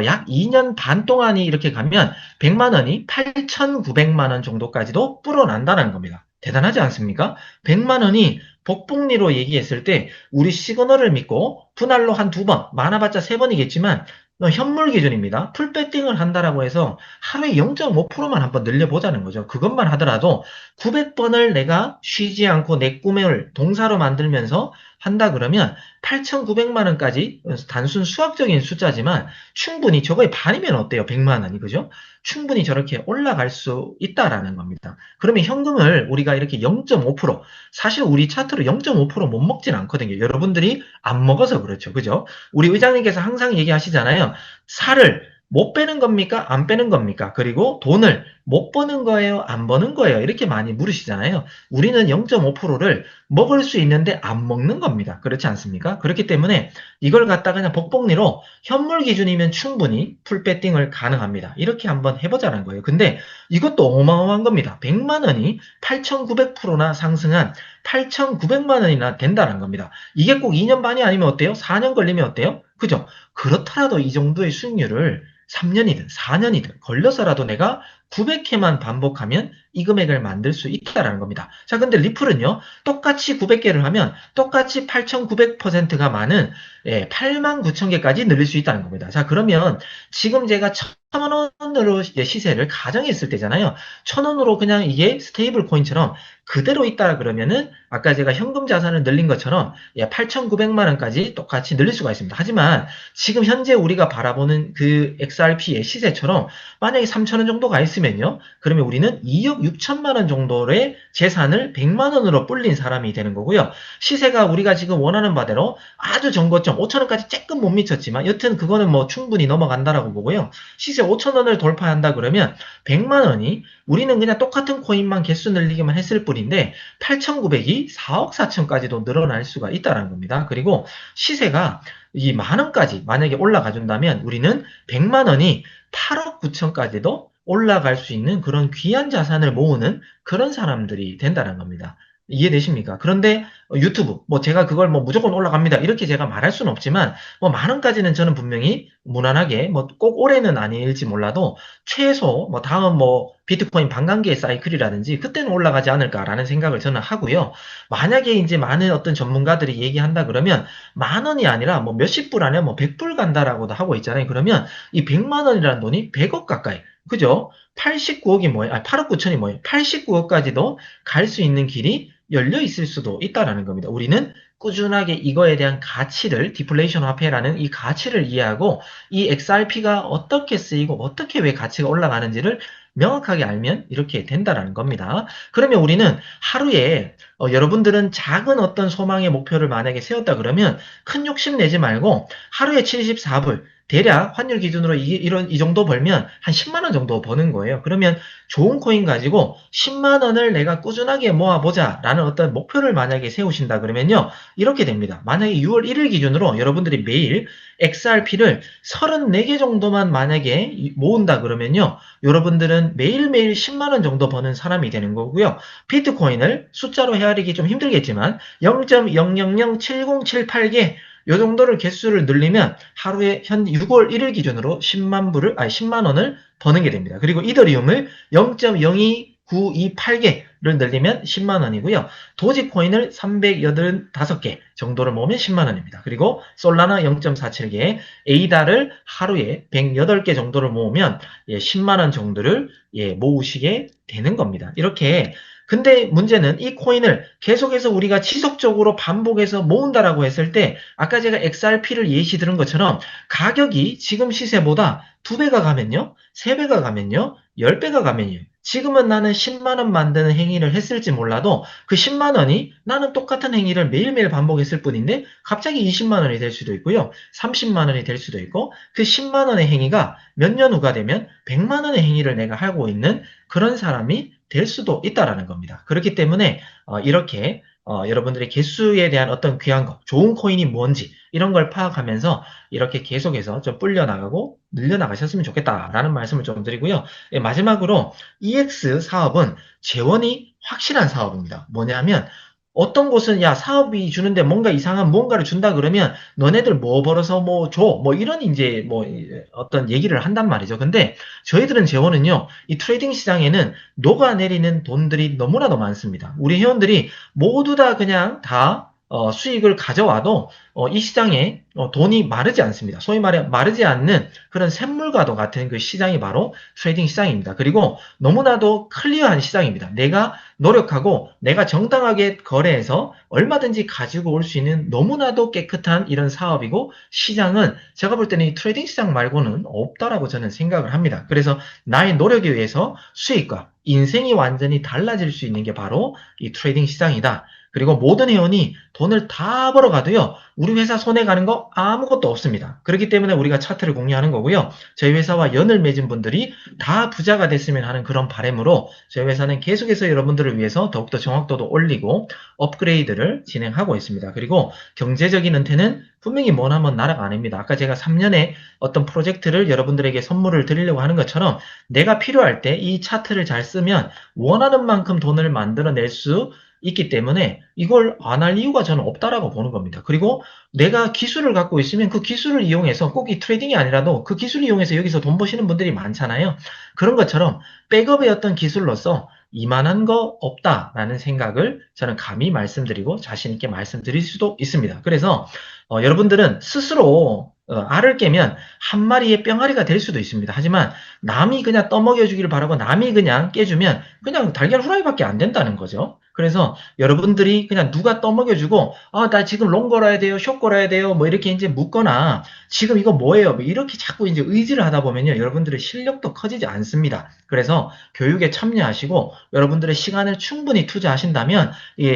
약 2년 반 동안이 이렇게 가면 100만 원이 8,900만 원 정도까지도 불어난다는 겁니다. 대단하지 않습니까? 100만 원이 복복리로 얘기했을 때 우리 시그널을 믿고 분할로 한 두 번, 많아봤자 세 번이겠지만 현물 기준입니다. 풀배팅을 한다라고 해서 하루에 0.5%만 한번 늘려보자는 거죠. 그것만 하더라도 900번을 내가 쉬지 않고 내 꿈을 동사로 만들면서 한다 그러면 8,900만 원까지 단순 수학적인 숫자지만 충분히 저거의 반이면 어때요? 100만 원이 그죠? 충분히 저렇게 올라갈 수 있다라는 겁니다. 그러면 현금을 우리가 이렇게 0.5% 사실 우리 차트로 0.5%못 먹진 않거든요. 여러분들이 안 먹어서 그렇죠. 그죠? 우리 의장님께서 항상 얘기하시잖아요. 살을 못 빼는 겁니까? 안 빼는 겁니까? 그리고 돈을 못 버는 거예요? 안 버는 거예요? 이렇게 많이 물으시잖아요. 우리는 0.5%를 먹을 수 있는데 안 먹는 겁니다. 그렇지 않습니까? 그렇기 때문에 이걸 갖다 그냥 복복리로 현물 기준이면 충분히 풀배팅을 가능합니다. 이렇게 한번 해보자는 거예요. 근데 이것도 어마어마한 겁니다. 100만 원이 8,900%나 상승한 8,900만 원이나 된다는 겁니다. 이게 꼭 2년 반이 아니면 어때요? 4년 걸리면 어때요? 그죠? 그렇더라도 이 정도의 수익률을 3년이든 4년이든 걸려서라도 내가 900회만 반복하면 이 금액을 만들 수 있다라는 겁니다. 자, 근데 리플은요, 똑같이 900개를 하면 똑같이 8,900%가 많은 89,000개까지 늘릴 수 있다는 겁니다. 자, 그러면 지금 제가 1,000원으로 시세를 가정했을 때잖아요. 1,000원으로 그냥 이게 스테이블 코인처럼 그대로 있다 그러면은 아까 제가 현금 자산을 늘린 것처럼 8,900만 원까지 똑같이 늘릴 수가 있습니다. 하지만 지금 현재 우리가 바라보는 그 XRP의 시세처럼 만약에 3,000원 정도가 있으면요. 그러면 우리는 2억 6천만 원 정도의 재산을 100만 원으로 불린 사람이 되는 거고요. 시세가 우리가 지금 원하는 바대로 아주 정고점 5,000원까지 조금 못 미쳤지만 여튼 그거는 뭐 충분히 넘어간다라고 보고요. 시세 5,000원을 돌파한다 그러면 100만 원이 우리는 그냥 똑같은 코인만 개수 늘리기만 했을 뿐인데 8,900이 4억 4천까지도 늘어날 수가 있다는 겁니다. 그리고 시세가 이 만 원까지 만약에 올라가 준다면 우리는 100만 원이 8억 9천까지도 올라갈 수 있는 그런 귀한 자산을 모으는 그런 사람들이 된다는 겁니다. 이해되십니까? 그런데 유튜브, 뭐 제가 그걸 뭐 무조건 올라갑니다. 이렇게 제가 말할 수는 없지만 뭐 만 원까지는 저는 분명히 무난하게 뭐 꼭 올해는 아닐지 몰라도 최소 뭐 다음 뭐 비트코인 반감기의 사이클이라든지 그때는 올라가지 않을까라는 생각을 저는 하고요. 만약에 이제 많은 어떤 전문가들이 얘기한다 그러면 만 원이 아니라 뭐 몇십 불 안에 뭐 100불 간다라고도 하고 있잖아요. 그러면 이 100만 원이라는 돈이 100억 가까이 그죠? 89억이 뭐예요? 8억 9천이 뭐예요? 89억까지도 갈 수 있는 길이 열려 있을 수도 있다라는 겁니다. 우리는 꾸준하게 이거에 대한 가치를 디플레이션 화폐라는 이 가치를 이해하고 이 XRP가 어떻게 쓰이고 어떻게 왜 가치가 올라가는지를 명확하게 알면 이렇게 된다라는 겁니다. 그러면 우리는 하루에 여러분들은 작은 어떤 소망의 목표를 만약에 세웠다 그러면 큰 욕심 내지 말고 하루에 74불 대략 환율 기준으로 이 정도 벌면 한 10만 원 정도 버는 거예요. 그러면 좋은 코인 가지고 10만 원을 내가 꾸준하게 모아보자 라는 어떤 목표를 만약에 세우신다 그러면요. 이렇게 됩니다. 만약에 6월 1일 기준으로 여러분들이 매일 XRP를 34개 정도만 만약에 모은다 그러면요. 여러분들은 매일매일 10만 원 정도 버는 사람이 되는 거고요. 비트코인을 숫자로 헤아리기 좀 힘들겠지만 0.0007078개 요 정도를 개수를 늘리면 하루에 현 6월 1일 기준으로 10만 원을 버는 게 됩니다. 그리고 이더리움을 0.02928개를 늘리면 10만 원이고요. 도지코인을 385개 정도를 모으면 10만 원입니다. 그리고 솔라나 0.47개, 에이다를 하루에 108개 정도를 모으면 10만 원 정도를 모으시게 되는 겁니다. 이렇게 근데 문제는 이 코인을 계속해서 우리가 지속적으로 반복해서 모은다라고 했을 때 아까 제가 XRP를 예시 들은 것처럼 가격이 지금 시세보다 2배가 가면요, 3배가 가면요, 10배가 가면요. 지금은 나는 10만 원 만드는 행위를 했을지 몰라도 그 10만 원이 나는 똑같은 행위를 매일매일 반복했을 뿐인데 갑자기 20만 원이 될 수도 있고요. 30만 원이 될 수도 있고 그 10만 원의 행위가 몇 년 후가 되면 100만 원의 행위를 내가 하고 있는 그런 사람이 될 수도 있다라는 겁니다. 그렇기 때문에 이렇게 여러분들의 개수에 대한 어떤 귀한 거, 좋은 코인이 뭔지 이런 걸 파악하면서 이렇게 계속해서 좀 불려나가고 늘려나가셨으면 좋겠다라는 말씀을 좀 드리고요. 마지막으로 EX 사업은 재원이 확실한 사업입니다. 뭐냐면 어떤 곳은 야 사업이 주는데 뭔가 이상한 무언가를 준다 그러면 너네들 뭐 벌어서 뭐 줘 뭐 이런 이제 뭐 어떤 얘기를 한단 말이죠. 근데 저희들은 재원은요 이 트레이딩 시장에는 녹아내리는 돈들이 너무나도 많습니다. 우리 회원들이 모두 다 그냥 다 수익을 가져와도 이 시장에 돈이 마르지 않습니다. 소위 말해 마르지 않는 그런 샘물과도 같은 그 시장이 바로 트레이딩 시장입니다. 그리고 너무나도 클리어한 시장입니다. 내가 노력하고 내가 정당하게 거래해서 얼마든지 가지고 올 수 있는 너무나도 깨끗한 이런 사업이고 시장은 제가 볼 때는 이 트레이딩 시장 말고는 없다라고 저는 생각을 합니다. 그래서 나의 노력에 의해서 수익과 인생이 완전히 달라질 수 있는 게 바로 이 트레이딩 시장이다. 그리고 모든 회원이 돈을 다 벌어가도요, 우리 회사 손해 가는 거 아무것도 없습니다. 그렇기 때문에 우리가 차트를 공유하는 거고요. 저희 회사와 연을 맺은 분들이 다 부자가 됐으면 하는 그런 바람으로 저희 회사는 계속해서 여러분들을 위해서 더욱더 정확도도 올리고 업그레이드를 진행하고 있습니다. 그리고 경제적인 은퇴는 분명히 머나먼 나라가 아닙니다. 아까 제가 3년에 어떤 프로젝트를 여러분들에게 선물을 드리려고 하는 것처럼 내가 필요할 때 이 차트를 잘 쓰면 원하는 만큼 돈을 만들어낼 수 있기 때문에 이걸 안 할 이유가 저는 없다라고 보는 겁니다. 그리고 내가 기술을 갖고 있으면 그 기술을 이용해서 꼭 이 트레이딩이 아니라도 그 기술을 이용해서 여기서 돈 버시는 분들이 많잖아요. 그런 것처럼 백업의 어떤 기술로서 이만한 거 없다라는 생각을 저는 감히 말씀드리고 자신 있게 말씀드릴 수도 있습니다. 그래서 여러분들은 스스로 알을 깨면 한 마리의 뿅아리가 될 수도 있습니다. 하지만 남이 그냥 떠먹여주기를 바라고 남이 그냥 깨주면 그냥 달걀 후라이밖에 안 된다는 거죠. 그래서 여러분들이 그냥 누가 떠먹여주고 나 지금 롱 걸어야 돼요, 숏 걸어야 돼요, 뭐 이렇게 이제 묻거나 지금 이거 뭐예요? 뭐 이렇게 자꾸 이제 의지를 하다 보면요, 여러분들의 실력도 커지지 않습니다. 그래서 교육에 참여하시고 여러분들의 시간을 충분히 투자하신다면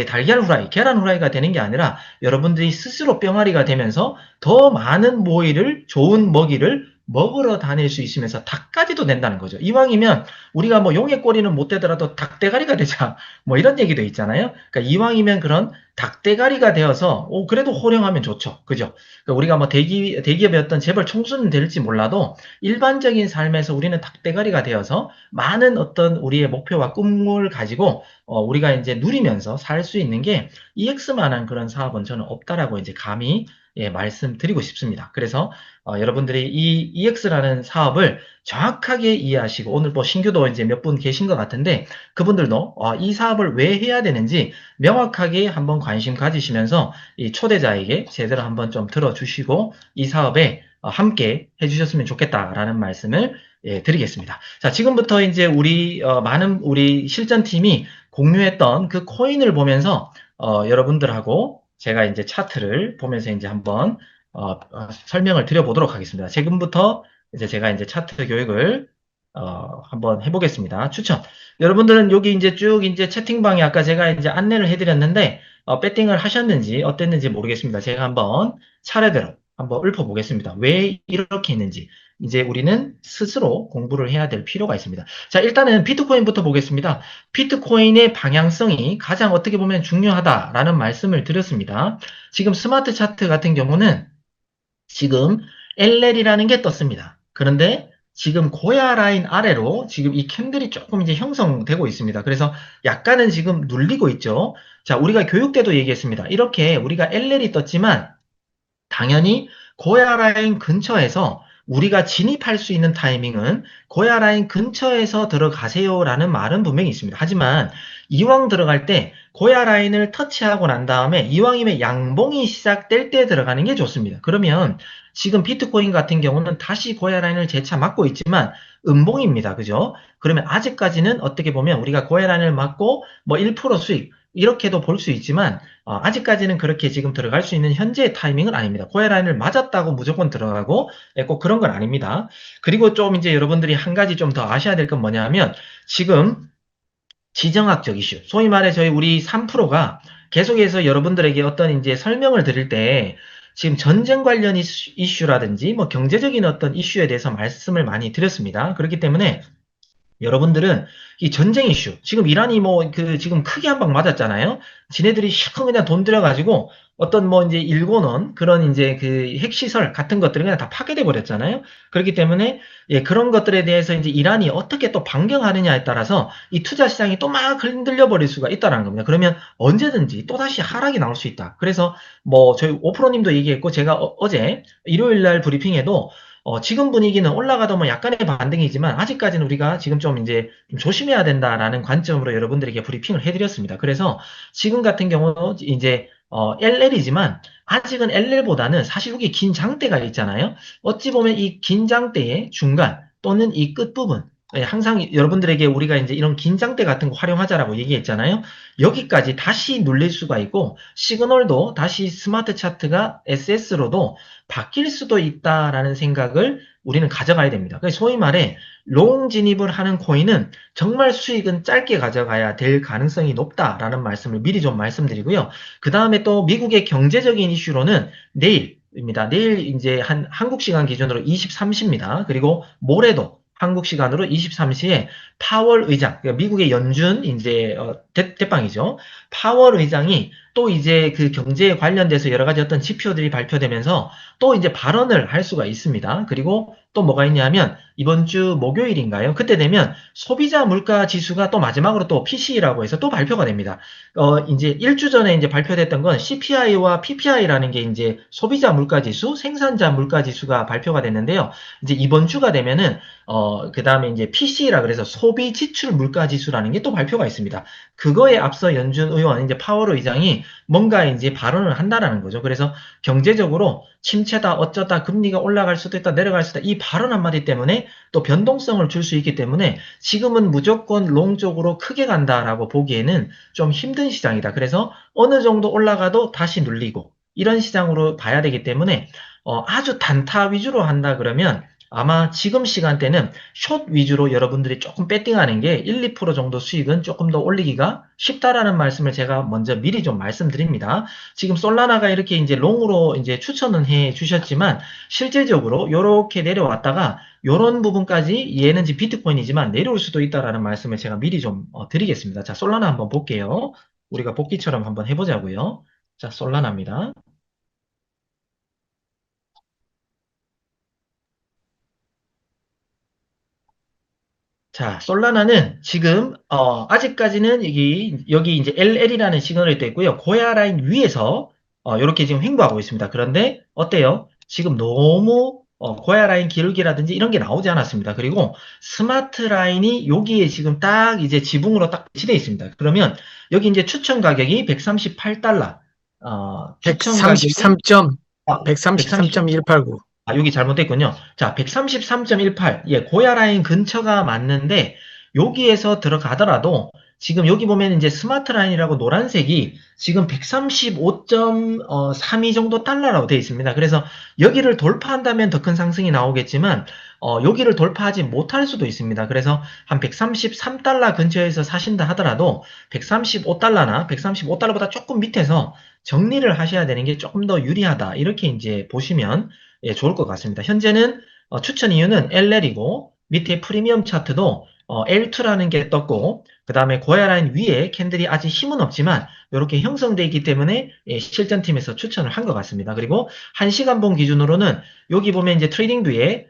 달걀 후라이, 계란 후라이가 되는 게 아니라 여러분들이 스스로 뿅아리가 되면서 더 많은 모이를 좋은 먹이를 먹으러 다닐 수 있으면서 닭까지도 된다는 거죠. 이왕이면 우리가 뭐 용의 꼬리는 못 되더라도 닭대가리가 되자 뭐 이런 얘기도 있잖아요. 그러니까 이왕이면 그런 닭대가리가 되어서 그래도 호령하면 좋죠. 그죠? 그러니까 우리가 뭐 대기업의 어떤 재벌 총수는 될지 몰라도 일반적인 삶에서 우리는 닭대가리가 되어서 많은 어떤 우리의 목표와 꿈을 가지고 우리가 이제 누리면서 살 수 있는 게 EX만한 그런 사업은 저는 없다라고 이제 감히 말씀드리고 싶습니다. 그래서 여러분들이 이 EX라는 사업을 정확하게 이해하시고 오늘 뭐 신규도 이제 몇 분 계신 것 같은데 그분들도 이 사업을 왜 해야 되는지 명확하게 한번 관심 가지시면서 이 초대자에게 제대로 한번 좀 들어주시고 이 사업에 함께 해주셨으면 좋겠다라는 말씀을 드리겠습니다. 자, 지금부터 이제 우리 많은 우리 실전팀이 공유했던 그 코인을 보면서 여러분들하고 제가 이제 차트를 보면서 이제 한번 설명을 드려보도록 하겠습니다. 지금부터 이제 제가 이제 차트 교육을 한번 해보겠습니다. 추천. 여러분들은 여기 이제 쭉 이제 채팅방에 아까 제가 이제 안내를 해드렸는데 배팅을 하셨는지 어땠는지 모르겠습니다. 제가 한번 차례대로 한번 읊어보겠습니다. 왜 이렇게 했는지. 이제 우리는 스스로 공부를 해야 될 필요가 있습니다. 자, 일단은 비트코인부터 보겠습니다. 비트코인의 방향성이 가장 어떻게 보면 중요하다라는 말씀을 드렸습니다. 지금 스마트 차트 같은 경우는 지금 LL이라는 게 떴습니다. 그런데 지금 고야 라인 아래로 지금 이 캔들이 조금 이제 형성되고 있습니다. 그래서 약간은 지금 눌리고 있죠. 자, 우리가 교육 때도 얘기했습니다. 이렇게 우리가 LL이 떴지만 당연히 고야 라인 근처에서 우리가 진입할 수 있는 타이밍은 고야 라인 근처에서 들어가세요라는 말은 분명히 있습니다. 하지만 이왕 들어갈 때 고야 라인을 터치하고 난 다음에 이왕이면 양봉이 시작될 때 들어가는 게 좋습니다. 그러면 지금 비트코인 같은 경우는 다시 고야 라인을 재차 맞고 있지만 음봉입니다. 그죠? 그러면 아직까지는 어떻게 보면 우리가 고야 라인을 맞고 뭐 1% 수익 이렇게도 볼 수 있지만 아직까지는 그렇게 지금 들어갈 수 있는 현재의 타이밍은 아닙니다. 고야 라인을 맞았다고 무조건 들어가고 꼭 그런 건 아닙니다. 그리고 좀 이제 여러분들이 한 가지 좀 더 아셔야 될 건 뭐냐면 지금 지정학적 이슈, 소위 말해 저희 우리 3프로가 계속해서 여러분들에게 어떤 이제 설명을 드릴 때 지금 전쟁 관련 이슈라든지 뭐 경제적인 어떤 이슈에 대해서 말씀을 많이 드렸습니다. 그렇기 때문에 여러분들은 이 전쟁 이슈, 지금 이란이 뭐 그 지금 크게 한 방 맞았잖아요. 지네들이 시커 그냥 돈 들여가지고 어떤 뭐 이제 일궈놓은 그런 이제 그 핵시설 같은 것들이 그냥 다 파괴돼 버렸잖아요. 그렇기 때문에 예, 그런 것들에 대해서 이제 이란이 어떻게 또 반경하느냐에 따라서 이 투자 시장이 또 막 흔들려 버릴 수가 있다라는 겁니다. 그러면 언제든지 또 다시 하락이 나올 수 있다. 그래서 뭐 저희 오프로님도 얘기했고 제가 어제 일요일 날 브리핑에도 지금 분위기는 올라가도 뭐 약간의 반등이지만 아직까지는 우리가 지금 좀 이제 좀 조심해야 된다라는 관점으로 여러분들에게 브리핑을 해드렸습니다. 그래서 지금 같은 경우는 이제 LL이지만 아직은 LL보다는 사실 여기 긴 장대가 있잖아요. 어찌 보면 이 긴 장대의 중간 또는 이 끝부분 항상 여러분들에게 우리가 이제 이런 긴 장대 같은 거 활용하자라고 얘기했잖아요. 여기까지 다시 눌릴 수가 있고 시그널도 다시 스마트 차트가 SS로도 바뀔 수도 있다라는 생각을 우리는 가져가야 됩니다. 그래서 소위 말해 롱 진입을 하는 코인은 정말 수익은 짧게 가져가야 될 가능성이 높다라는 말씀을 미리 좀 말씀드리고요. 그 다음에 또 미국의 경제적인 이슈로는 내일입니다. 내일 이제 한국 시간 기준으로 23시입니다. 그리고 모레도 한국 시간으로 23시에 파월 의장, 그러니까 미국의 연준 이제 대빵이죠. 파월 의장이 또 이제 그 경제에 관련돼서 여러 가지 어떤 지표들이 발표되면서 또 이제 발언을 할 수가 있습니다. 그리고 또 뭐가 있냐면 이번 주 목요일인가요? 그때 되면 소비자 물가 지수가 또 마지막으로 또 PC라고 해서 또 발표가 됩니다. 이제 일주 전에 이제 발표됐던 건 CPI와 PPI라는 게 이제 소비자 물가 지수, 생산자 물가 지수가 발표가 됐는데요. 이제 이번 주가 되면은 그 다음에 이제 PC라 그래서 소비 지출 물가 지수라는 게 또 발표가 있습니다. 그거에 앞서 연준 의원, 이제 파월 의장이 뭔가 이제 발언을 한다라는 거죠. 그래서 경제적으로 침체다, 어쩌다, 금리가 올라갈 수도 있다, 내려갈 수도 있다. 이 발언 한마디 때문에 또 변동성을 줄 수 있기 때문에 지금은 무조건 롱 쪽으로 크게 간다라고 보기에는 좀 힘든 시장이다. 그래서 어느 정도 올라가도 다시 눌리고 이런 시장으로 봐야 되기 때문에 아주 단타 위주로 한다 그러면 아마 지금 시간대는 숏 위주로 여러분들이 조금 배팅하는 게 1, 2% 정도 수익은 조금 더 올리기가 쉽다라는 말씀을 제가 먼저 미리 좀 말씀드립니다. 지금 솔라나가 이렇게 이제 롱으로 이제 추천은 해 주셨지만 실질적으로 이렇게 내려왔다가 이런 부분까지 얘는 지금 비트코인이지만 내려올 수도 있다라는 말씀을 제가 미리 좀 드리겠습니다. 자, 솔라나 한번 볼게요. 우리가 복기처럼 한번 해보자고요. 자, 솔라나입니다. 자, 솔라나는 지금 아직까지는 여기 이제 LL이라는 시그널이 또 있고요. 고야 라인 위에서 이렇게 지금 횡보하고 있습니다. 그런데 어때요? 지금 너무 고야 라인 기울기라든지 이런 게 나오지 않았습니다. 그리고 스마트 라인이 여기에 지금 딱 이제 지붕으로 딱 배치되어 있습니다. 그러면 여기 이제 추천 가격이 138달러, 추천 가격이 133점, 아, 133.189. 여기 잘못됐군요. 자, 133.18. 예, 고야 라인 근처가 맞는데, 여기에서 들어가더라도, 지금 여기 보면 이제 스마트 라인이라고 노란색이 지금 135.32 정도 달러라고 되어 있습니다. 그래서 여기를 돌파한다면 더 큰 상승이 나오겠지만, 여기를 돌파하지 못할 수도 있습니다. 그래서 한 133달러 근처에서 사신다 하더라도 135달러나 135달러보다 조금 밑에서 정리를 하셔야 되는 게 조금 더 유리하다. 이렇게 이제 보시면 예, 좋을 것 같습니다. 현재는 추천 이유는 LL이고 밑에 프리미엄 차트도 L2라는 게 떴고 그 다음에 고야 라인 위에 캔들이 아직 힘은 없지만 이렇게 형성되어 있기 때문에 예, 실전팀에서 추천을 한 것 같습니다. 그리고 1시간봉 기준으로는 여기 보면 이제 트레이딩 뷰에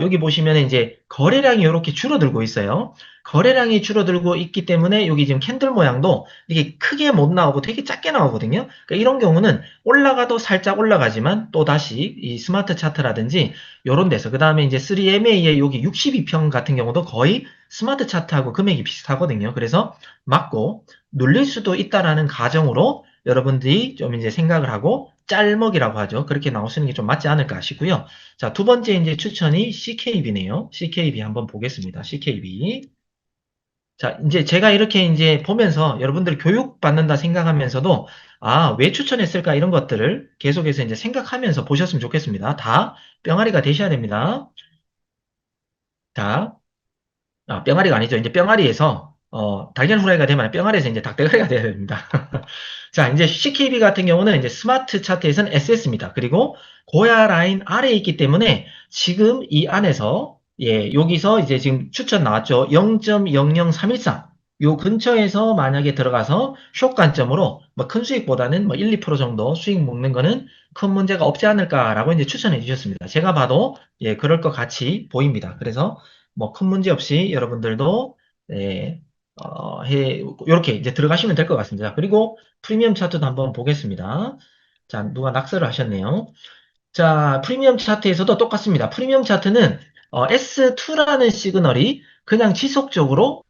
여기 보시면 이제 거래량이 이렇게 줄어들고 있어요. 거래량이 줄어들고 있기 때문에 여기 지금 캔들 모양도 이게 크게 못 나오고 되게 작게 나오거든요. 그러니까 이런 경우는 올라가도 살짝 올라가지만 또 다시 이 스마트 차트라든지 요런 데서 그 다음에 이제 3MA의 여기 62평 같은 경우도 거의 스마트 차트하고 금액이 비슷하거든요. 그래서 맞고 눌릴 수도 있다라는 가정으로 여러분들이 좀 이제 생각을 하고 짤먹이라고 하죠. 그렇게 나오시는 게 좀 맞지 않을까 싶고요. 자, 두 번째 이제 추천이 CKB네요. CKB 한번 보겠습니다. CKB. 자, 이제 제가 이렇게 이제 보면서 여러분들 교육받는다 생각하면서도 아, 왜 추천했을까 이런 것들을 계속해서 이제 생각하면서 보셨으면 좋겠습니다. 다 뿅아리가 되셔야 됩니다. 자, 뿅아리가 아니죠. 이제 뿅아리에서 달걀 후라이가 되면 뿅아리에서 이제 닭대가리가 돼야 됩니다. 자, 이제 CKB 같은 경우는 이제 스마트 차트에서는 SS입니다. 그리고 고야 라인 아래에 있기 때문에 지금 이 안에서 예, 여기서 이제 지금 추천 나왔죠. 0.00313. 요 근처에서 만약에 들어가서 숏 관점으로 뭐 큰 수익보다는 뭐 1, 2% 정도 수익 먹는 거는 큰 문제가 없지 않을까라고 이제 추천해 주셨습니다. 제가 봐도 예, 그럴 것 같이 보입니다. 그래서 뭐 큰 문제 없이 여러분들도 예, 요렇게 이제 들어가시면 될 것 같습니다. 그리고 프리미엄 차트도 한번 보겠습니다. 자, 누가 낙서를 하셨네요. 자, 프리미엄 차트에서도 똑같습니다. 프리미엄 차트는 S2라는 시그널이 그냥 지속적으로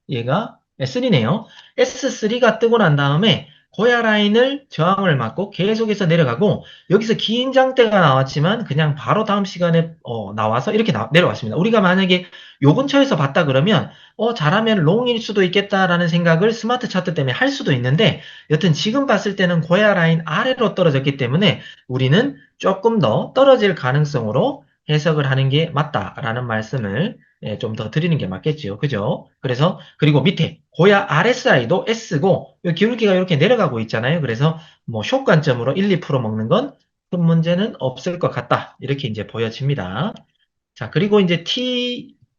얘가 S3네요. S3가 뜨고 난 다음에 고야 라인을 저항을 맞고 계속해서 내려가고 여기서 긴 장대가 나왔지만 그냥 바로 다음 시간에 나와서 이렇게 내려왔습니다. 우리가 만약에 요 근처에서 봤다 그러면 잘하면 롱일 수도 있겠다라는 생각을 스마트 차트 때문에 할 수도 있는데 여튼 지금 봤을 때는 고야 라인 아래로 떨어졌기 때문에 우리는 조금 더 떨어질 가능성으로 해석을 하는 게 맞다라는 말씀을 좀 더 드리는 게 맞겠지요. 그죠? 그래서 그리고 밑에 고야 RSI도 S고 기울기가 이렇게 내려가고 있잖아요. 그래서 뭐 숏 관점으로 1, 2% 먹는 건 큰 문제는 없을 것 같다. 이렇게 이제 보여집니다. 자, 그리고 이제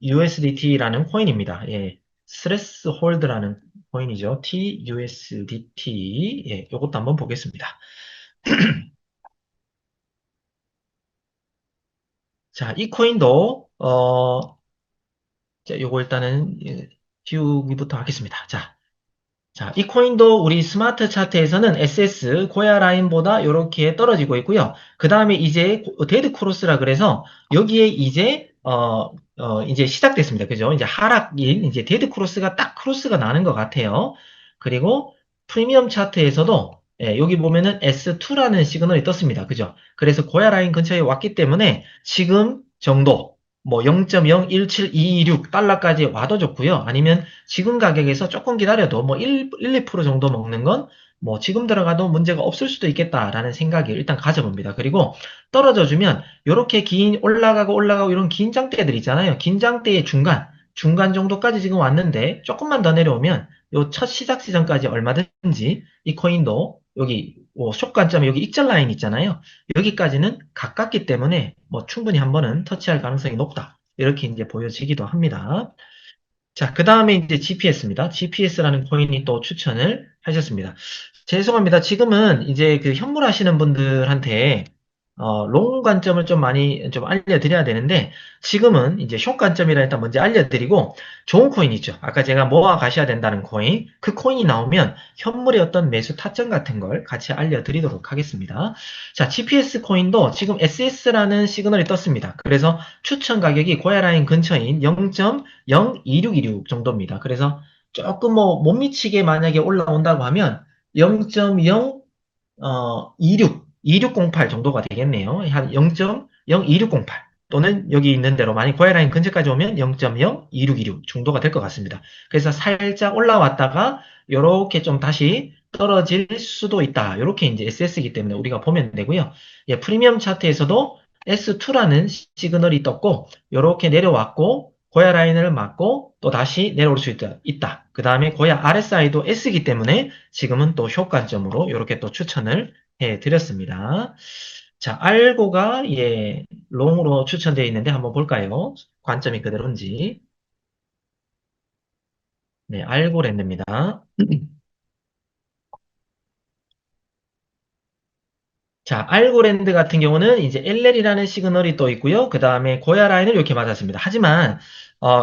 TUSDT라는 코인입니다. 예. 스트레스 홀드라는 코인이죠. TUSDT. 예, 요것도 한번 보겠습니다. 자, 이 코인도 자, 요거 일단은 지우기부터 하겠습니다. 자, 이 코인도 우리 스마트 차트에서는 SS 고야 라인보다 이렇게 떨어지고 있고요. 그 다음에 이제 데드 크로스라 그래서 여기에 이제 이제 시작됐습니다. 그죠? 이제 하락인 이제 데드 크로스가 딱 크로스가 나는 것 같아요. 그리고 프리미엄 차트에서도 예, 여기 보면은 S2라는 시그널이 떴습니다. 그죠? 그래서 고야 라인 근처에 왔기 때문에 지금 정도 뭐 0.017226달러까지 와도 좋고요. 아니면 지금 가격에서 조금 기다려도 뭐 2% 정도 먹는 건 뭐 지금 들어가도 문제가 없을 수도 있겠다라는 생각이 일단 가져봅니다. 그리고 떨어져 주면 이렇게 긴 올라가고 올라가고 이런 긴 장대들 있잖아요. 긴 장대의 중간 정도까지 지금 왔는데 조금만 더 내려오면 요 첫 시작 지점까지 얼마든지 이 코인도 여기 숏 관점에 여기 익절 라인 있잖아요. 여기까지는 가깝기 때문에 뭐 충분히 한 번은 터치할 가능성이 높다. 이렇게 이제 보여지기도 합니다. 자, 그 다음에 이제 GPS입니다. GPS라는 코인이 또 추천을 하셨습니다. 죄송합니다. 지금은 이제 그 현물 하시는 분들한테 롱 관점을 좀 많이 좀 알려드려야 되는데 지금은 이제 숏 관점이라 일단 먼저 알려드리고 좋은 코인 있죠. 아까 제가 모아 가셔야 된다는 코인. 그 코인이 나오면 현물의 어떤 매수 타점 같은 걸 같이 알려드리도록 하겠습니다. 자, GPS 코인도 지금 SS라는 시그널이 떴습니다. 그래서 추천 가격이 고야 라인 근처인 0.02626 정도입니다. 그래서 조금 뭐 못 미치게 만약에 올라온다고 하면 0.0 2608 정도가 되겠네요. 한 0.02608. 또는 여기 있는 대로 만약 고야 라인 근처까지 오면 0.02626 정도가 될 것 같습니다. 그래서 살짝 올라왔다가 이렇게 좀 다시 떨어질 수도 있다. 이렇게 이제 SS이기 때문에 우리가 보면 되고요. 예, 프리미엄 차트에서도 S2라는 시그널이 떴고 이렇게 내려왔고 고야 라인을 맞고 또 다시 내려올 수 있다. 그 다음에 고야 RSI도 S이기 때문에 지금은 또 효과점으로 이렇게 또 추천을 해드렸습니다. 자, 알고가 예, 롱으로 추천되어 있는데 한번 볼까요? 관점이 그대로인지. 네, 알고랜드입니다. 자, 알고랜드 같은 경우는 이제 LL이라는 시그널이 또 있고요. 그 다음에 고야 라인을 이렇게 맞았습니다. 하지만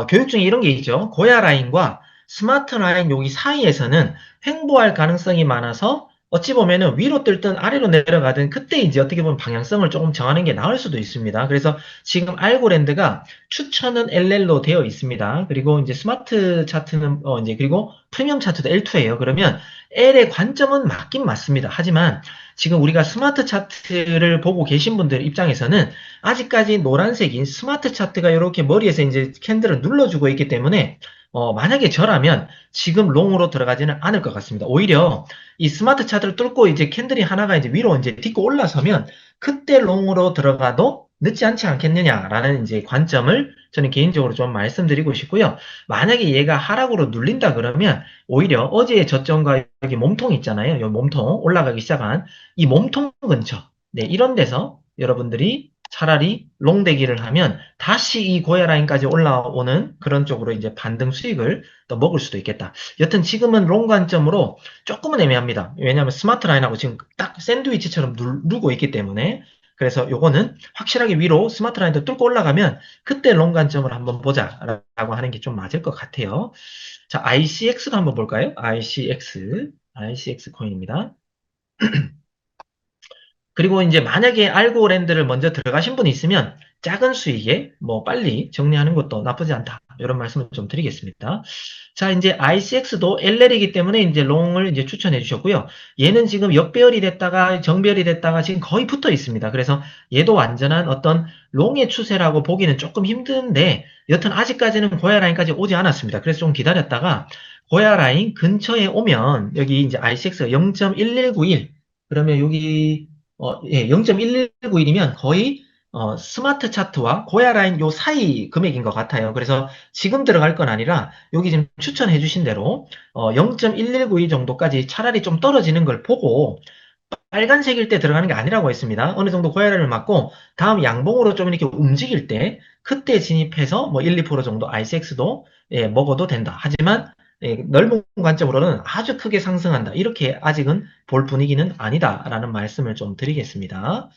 교육 중에 이런 게 있죠. 고야 라인과 스마트 라인 여기 사이에서는 횡보할 가능성이 많아서 어찌 보면은 위로 뜰든 아래로 내려가든 그때 이제 어떻게 보면 방향성을 조금 정하는 게 나을 수도 있습니다. 그래서 지금 알고랜드가 추천은 LL로 되어 있습니다. 그리고 이제 스마트 차트는 이제 그리고 프리미엄 차트도 L2예요. 그러면 L의 관점은 맞긴 맞습니다. 하지만 지금 우리가 스마트 차트를 보고 계신 분들 입장에서는 아직까지 노란색인 스마트 차트가 이렇게 머리에서 이제 캔들을 눌러주고 있기 때문에 만약에 저라면 지금 롱으로 들어가지는 않을 것 같습니다. 오히려 이 스마트 차트를 뚫고 이제 캔들이 하나가 이제 위로 이제 딛고 올라서면 그때 롱으로 들어가도 늦지 않지 않겠느냐라는 이제 관점을 저는 개인적으로 좀 말씀드리고 싶고요. 만약에 얘가 하락으로 눌린다 그러면 오히려 어제의 저점과 여기 몸통 있잖아요. 이 몸통 올라가기 시작한 이 몸통 근처, 네, 이런 데서 여러분들이 차라리 롱대기를 하면 다시 이 고야 라인까지 올라오는 그런 쪽으로 이제 반등 수익을 또 먹을 수도 있겠다. 여튼 지금은 롱 관점으로 조금은 애매합니다. 왜냐하면 스마트 라인하고 지금 딱 샌드위치처럼 누르고 있기 때문에 그래서 요거는 확실하게 위로 스마트 라인도 뚫고 올라가면 그때 롱 관점을 한번 보자라고 하는 게 좀 맞을 것 같아요. 자, ICX도 한번 볼까요? ICX 코인입니다. 그리고 이제 만약에 알고랜드를 먼저 들어가신 분이 있으면 작은 수익에 뭐 빨리 정리하는 것도 나쁘지 않다. 이런 말씀을 좀 드리겠습니다. 자, 이제 ICX도 LL이기 때문에 이제 롱을 이제 추천해 주셨고요. 얘는 지금 역배열이 됐다가 정배열이 됐다가 지금 거의 붙어 있습니다. 그래서 얘도 완전한 어떤 롱의 추세라고 보기는 조금 힘든데 여튼 아직까지는 고야 라인까지 오지 않았습니다. 그래서 좀 기다렸다가 고야 라인 근처에 오면 여기 이제 ICX가 0.1191 그러면 여기 예, 0.1191이면 거의 스마트 차트와 고야 라인 요 사이 금액인 것 같아요. 그래서 지금 들어갈 건 아니라 여기 지금 추천해 주신 대로 0.1192 정도까지 차라리 좀 떨어지는 걸 보고 빨간색일 때 들어가는 게 아니라고 했습니다. 어느 정도 고야를 맞고 다음 양봉으로 좀 이렇게 움직일 때 그때 진입해서 뭐 1, 2% 정도 ICX도 예, 먹어도 된다. 하지만 예, 넓은 관점으로는 아주 크게 상승한다. 이렇게 아직은 볼 분위기는 아니다라는 말씀을 좀 드리겠습니다.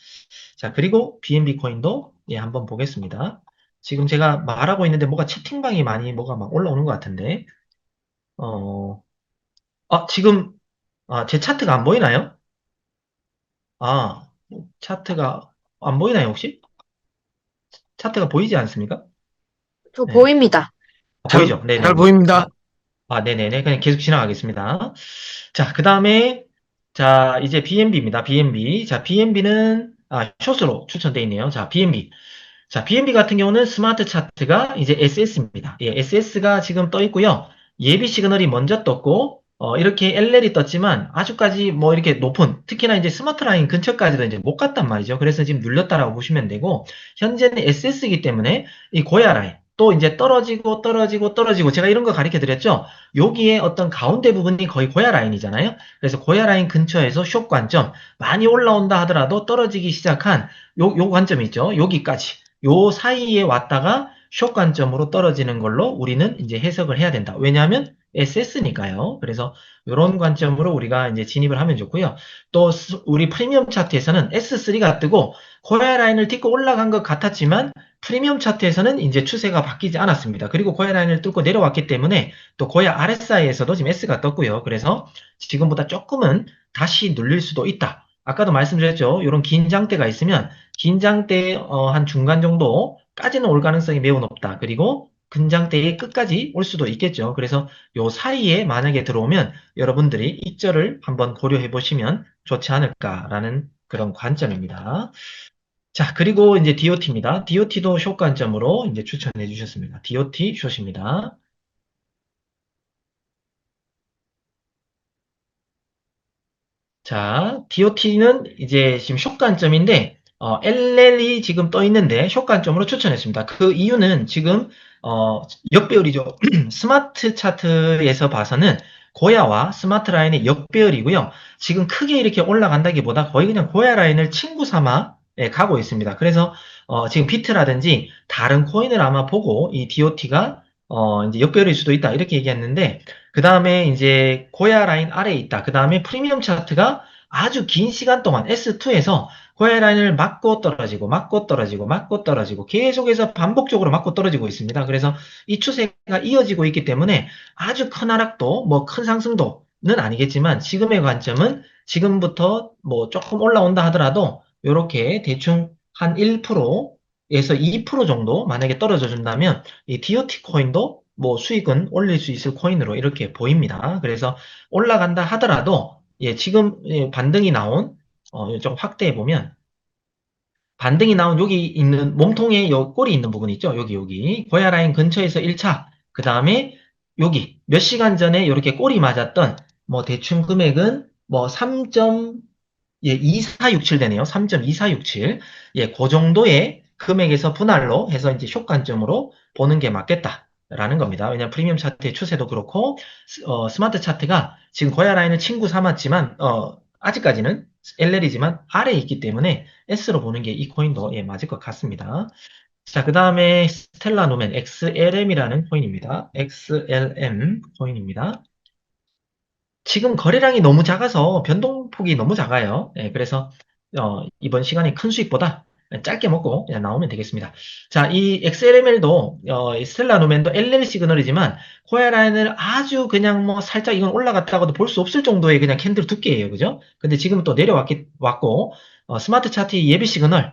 자, 그리고 BNB 코인도 예, 한번 보겠습니다. 지금 제가 말하고 있는데 뭐가 채팅방이 많이 뭐가 막 올라오는 것 같은데 어, 지금 제 차트가 안 보이나요? 아, 차트가 안 보이나요, 혹시? 차트가 보이지 않습니까? 저 네. 보입니다. 잘, 보이죠? 잘 네네네. 보입니다. 네네네. 그냥 계속 지나가겠습니다. 자, 그 다음에, 자, 이제 BNB입니다. BNB. 자, BNB는, 숏으로 추천되어 있네요. 자, BNB. 자, BNB 같은 경우는 스마트 차트가 이제 SS입니다. 예, SS가 지금 떠 있고요. 예비 시그널이 먼저 떴고, 이렇게 LL이 떴지만 아주까지 뭐 이렇게 높은, 특히나 이제 스마트 라인 근처까지도 이제 못 갔단 말이죠. 그래서 지금 눌렸다라고 보시면 되고, 현재는 SS이기 때문에 이 고야 라인, 또 이제 떨어지고 떨어지고 떨어지고 제가 이런 거 가르쳐 드렸죠. 여기에 어떤 가운데 부분이 거의 고야 라인이잖아요. 그래서 고야 라인 근처에서 숏 관점, 많이 올라온다 하더라도 떨어지기 시작한 요 관점이 있죠. 여기까지. 요 사이에 왔다가 숏 관점으로 떨어지는 걸로 우리는 이제 해석을 해야 된다. 왜냐하면 SS니까요. 그래서 이런 관점으로 우리가 이제 진입을 하면 좋고요. 또 우리 프리미엄 차트에서는 S3가 뜨고 고야 라인을 딛고 올라간 것 같았지만 프리미엄 차트에서는 이제 추세가 바뀌지 않았습니다. 그리고 고야 라인을 뚫고 내려왔기 때문에 또 고야 RSI에서도 지금 S가 떴고요. 그래서 지금보다 조금은 다시 눌릴 수도 있다. 아까도 말씀드렸죠. 이런 긴장대가 있으면 긴장대 한 중간 정도까지는 올 가능성이 매우 높다. 그리고 근장대의 끝까지 올 수도 있겠죠. 그래서 요 사이에 만약에 들어오면 여러분들이 입절을 한번 고려해 보시면 좋지 않을까라는 그런 관점입니다. 자, 그리고 이제 DOT입니다. DOT도 숏 관점으로 이제 추천해 주셨습니다. DOT 숏입니다. 자, DOT는 이제 지금 숏 관점인데, LL이 지금 떠 있는데 숏 관점으로 추천했습니다. 그 이유는 지금, 역배열이죠. 스마트 차트에서 봐서는 고야와 스마트 라인의 역배열이고요. 지금 크게 이렇게 올라간다기보다 거의 그냥 고야 라인을 친구 삼아 가고 있습니다. 그래서, 지금 비트라든지 다른 코인을 아마 보고 이 DOT가 이제 역배열일 수도 있다. 이렇게 얘기했는데, 그 다음에 이제 고야 라인 아래에 있다. 그 다음에 프리미엄 차트가 아주 긴 시간 동안 S2에서 고야 라인을 맞고 떨어지고 맞고 떨어지고 맞고 떨어지고 계속해서 반복적으로 맞고 떨어지고 있습니다. 그래서 이 추세가 이어지고 있기 때문에 아주 큰 하락도 뭐 큰 상승도는 아니겠지만 지금의 관점은 지금부터 뭐 조금 올라온다 하더라도 이렇게 대충 한 1%에서 2% 정도 만약에 떨어져 준다면 이 DOT 코인도 뭐 수익은 올릴 수 있을 코인으로 이렇게 보입니다. 그래서 올라간다 하더라도 예, 지금 반등이 나온 좀 확대해 보면 반등이 나온 여기 있는 몸통에 요 꼬리 있는 부분 있죠? 여기 고야 라인 근처에서 1차 그 다음에 여기 몇 시간 전에 이렇게 꼬리 맞았던 뭐 대충 금액은 뭐 3. 예, 2467 되네요. 3.2467. 예, 그 정도의 금액에서 분할로 해서 이제 숏 관점으로 보는 게 맞겠다라는 겁니다. 왜냐하면 프리미엄 차트의 추세도 그렇고, 스마트 차트가 지금 고야 라인을 친구 삼았지만, 아직까지는 LL이지만 아래에 있기 때문에 S로 보는 게 이 코인도 예, 맞을 것 같습니다. 자, 그 다음에 스텔라 노멘 XLM이라는 코인입니다. XLM 코인입니다. 지금 거래량이 너무 작아서 변동폭이 너무 작아요. 예, 그래서 이번 시간에 큰 수익보다 짧게 먹고 그냥 나오면 되겠습니다. 자, 이 XLML도 이 스텔라 노멘도 LL 시그널이지만 코야 라인을 아주 그냥 뭐 살짝 이건 올라갔다고도 볼 수 없을 정도의 그냥 캔들 두께예요. 그죠? 근데 지금 또 내려왔고 스마트 차트 예비 시그널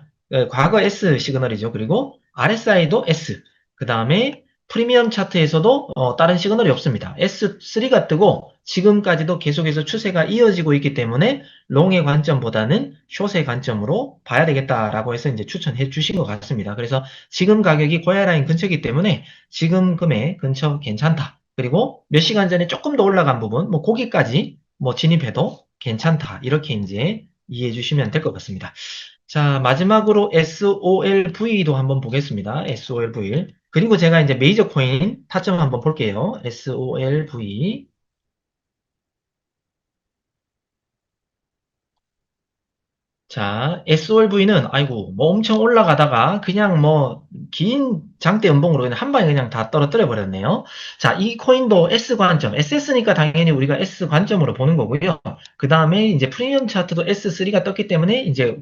과거 S 시그널이죠. 그리고 RSI도 S. 그 다음에 프리미엄 차트에서도 다른 시그널이 없습니다. S3가 뜨고 지금까지도 계속해서 추세가 이어지고 있기 때문에 롱의 관점보다는 숏의 관점으로 봐야 되겠다라고 해서 이제 추천해 주신 것 같습니다. 그래서 지금 가격이 고야 라인 근처이기 때문에 지금 금액 근처 괜찮다. 그리고 몇 시간 전에 조금 더 올라간 부분, 뭐 거기까지 뭐 진입해도 괜찮다. 이렇게 이제 이해해 주시면 될 것 같습니다. 자, 마지막으로 SOLV도 한번 보겠습니다. SOLV. 그리고 제가 이제 메이저 코인 타점 한번 볼게요. SOLV. 자, SOLV는 아이고 뭐 엄청 올라가다가 그냥 뭐 긴 장대 연봉으로 그냥 한 방에 그냥 다 떨어뜨려 버렸네요. 자, 이 코인도 S 관점, SS니까 당연히 우리가 S 관점으로 보는 거고요. 그 다음에 이제 프리미엄 차트도 S3가 떴기 때문에 이제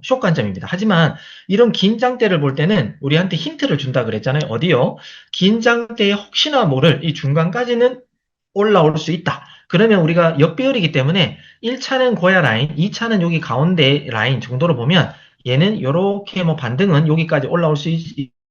숏 관점입니다. 하지만 이런 긴 장대를 볼 때는 우리한테 힌트를 준다 그랬잖아요. 어디요? 긴 장대에 혹시나 모를 이 중간까지는 올라올 수 있다. 그러면 우리가 역배열이기 때문에 1차는 고야 라인, 2차는 여기 가운데 라인 정도로 보면 얘는 이렇게 뭐 반등은 여기까지 올라올 수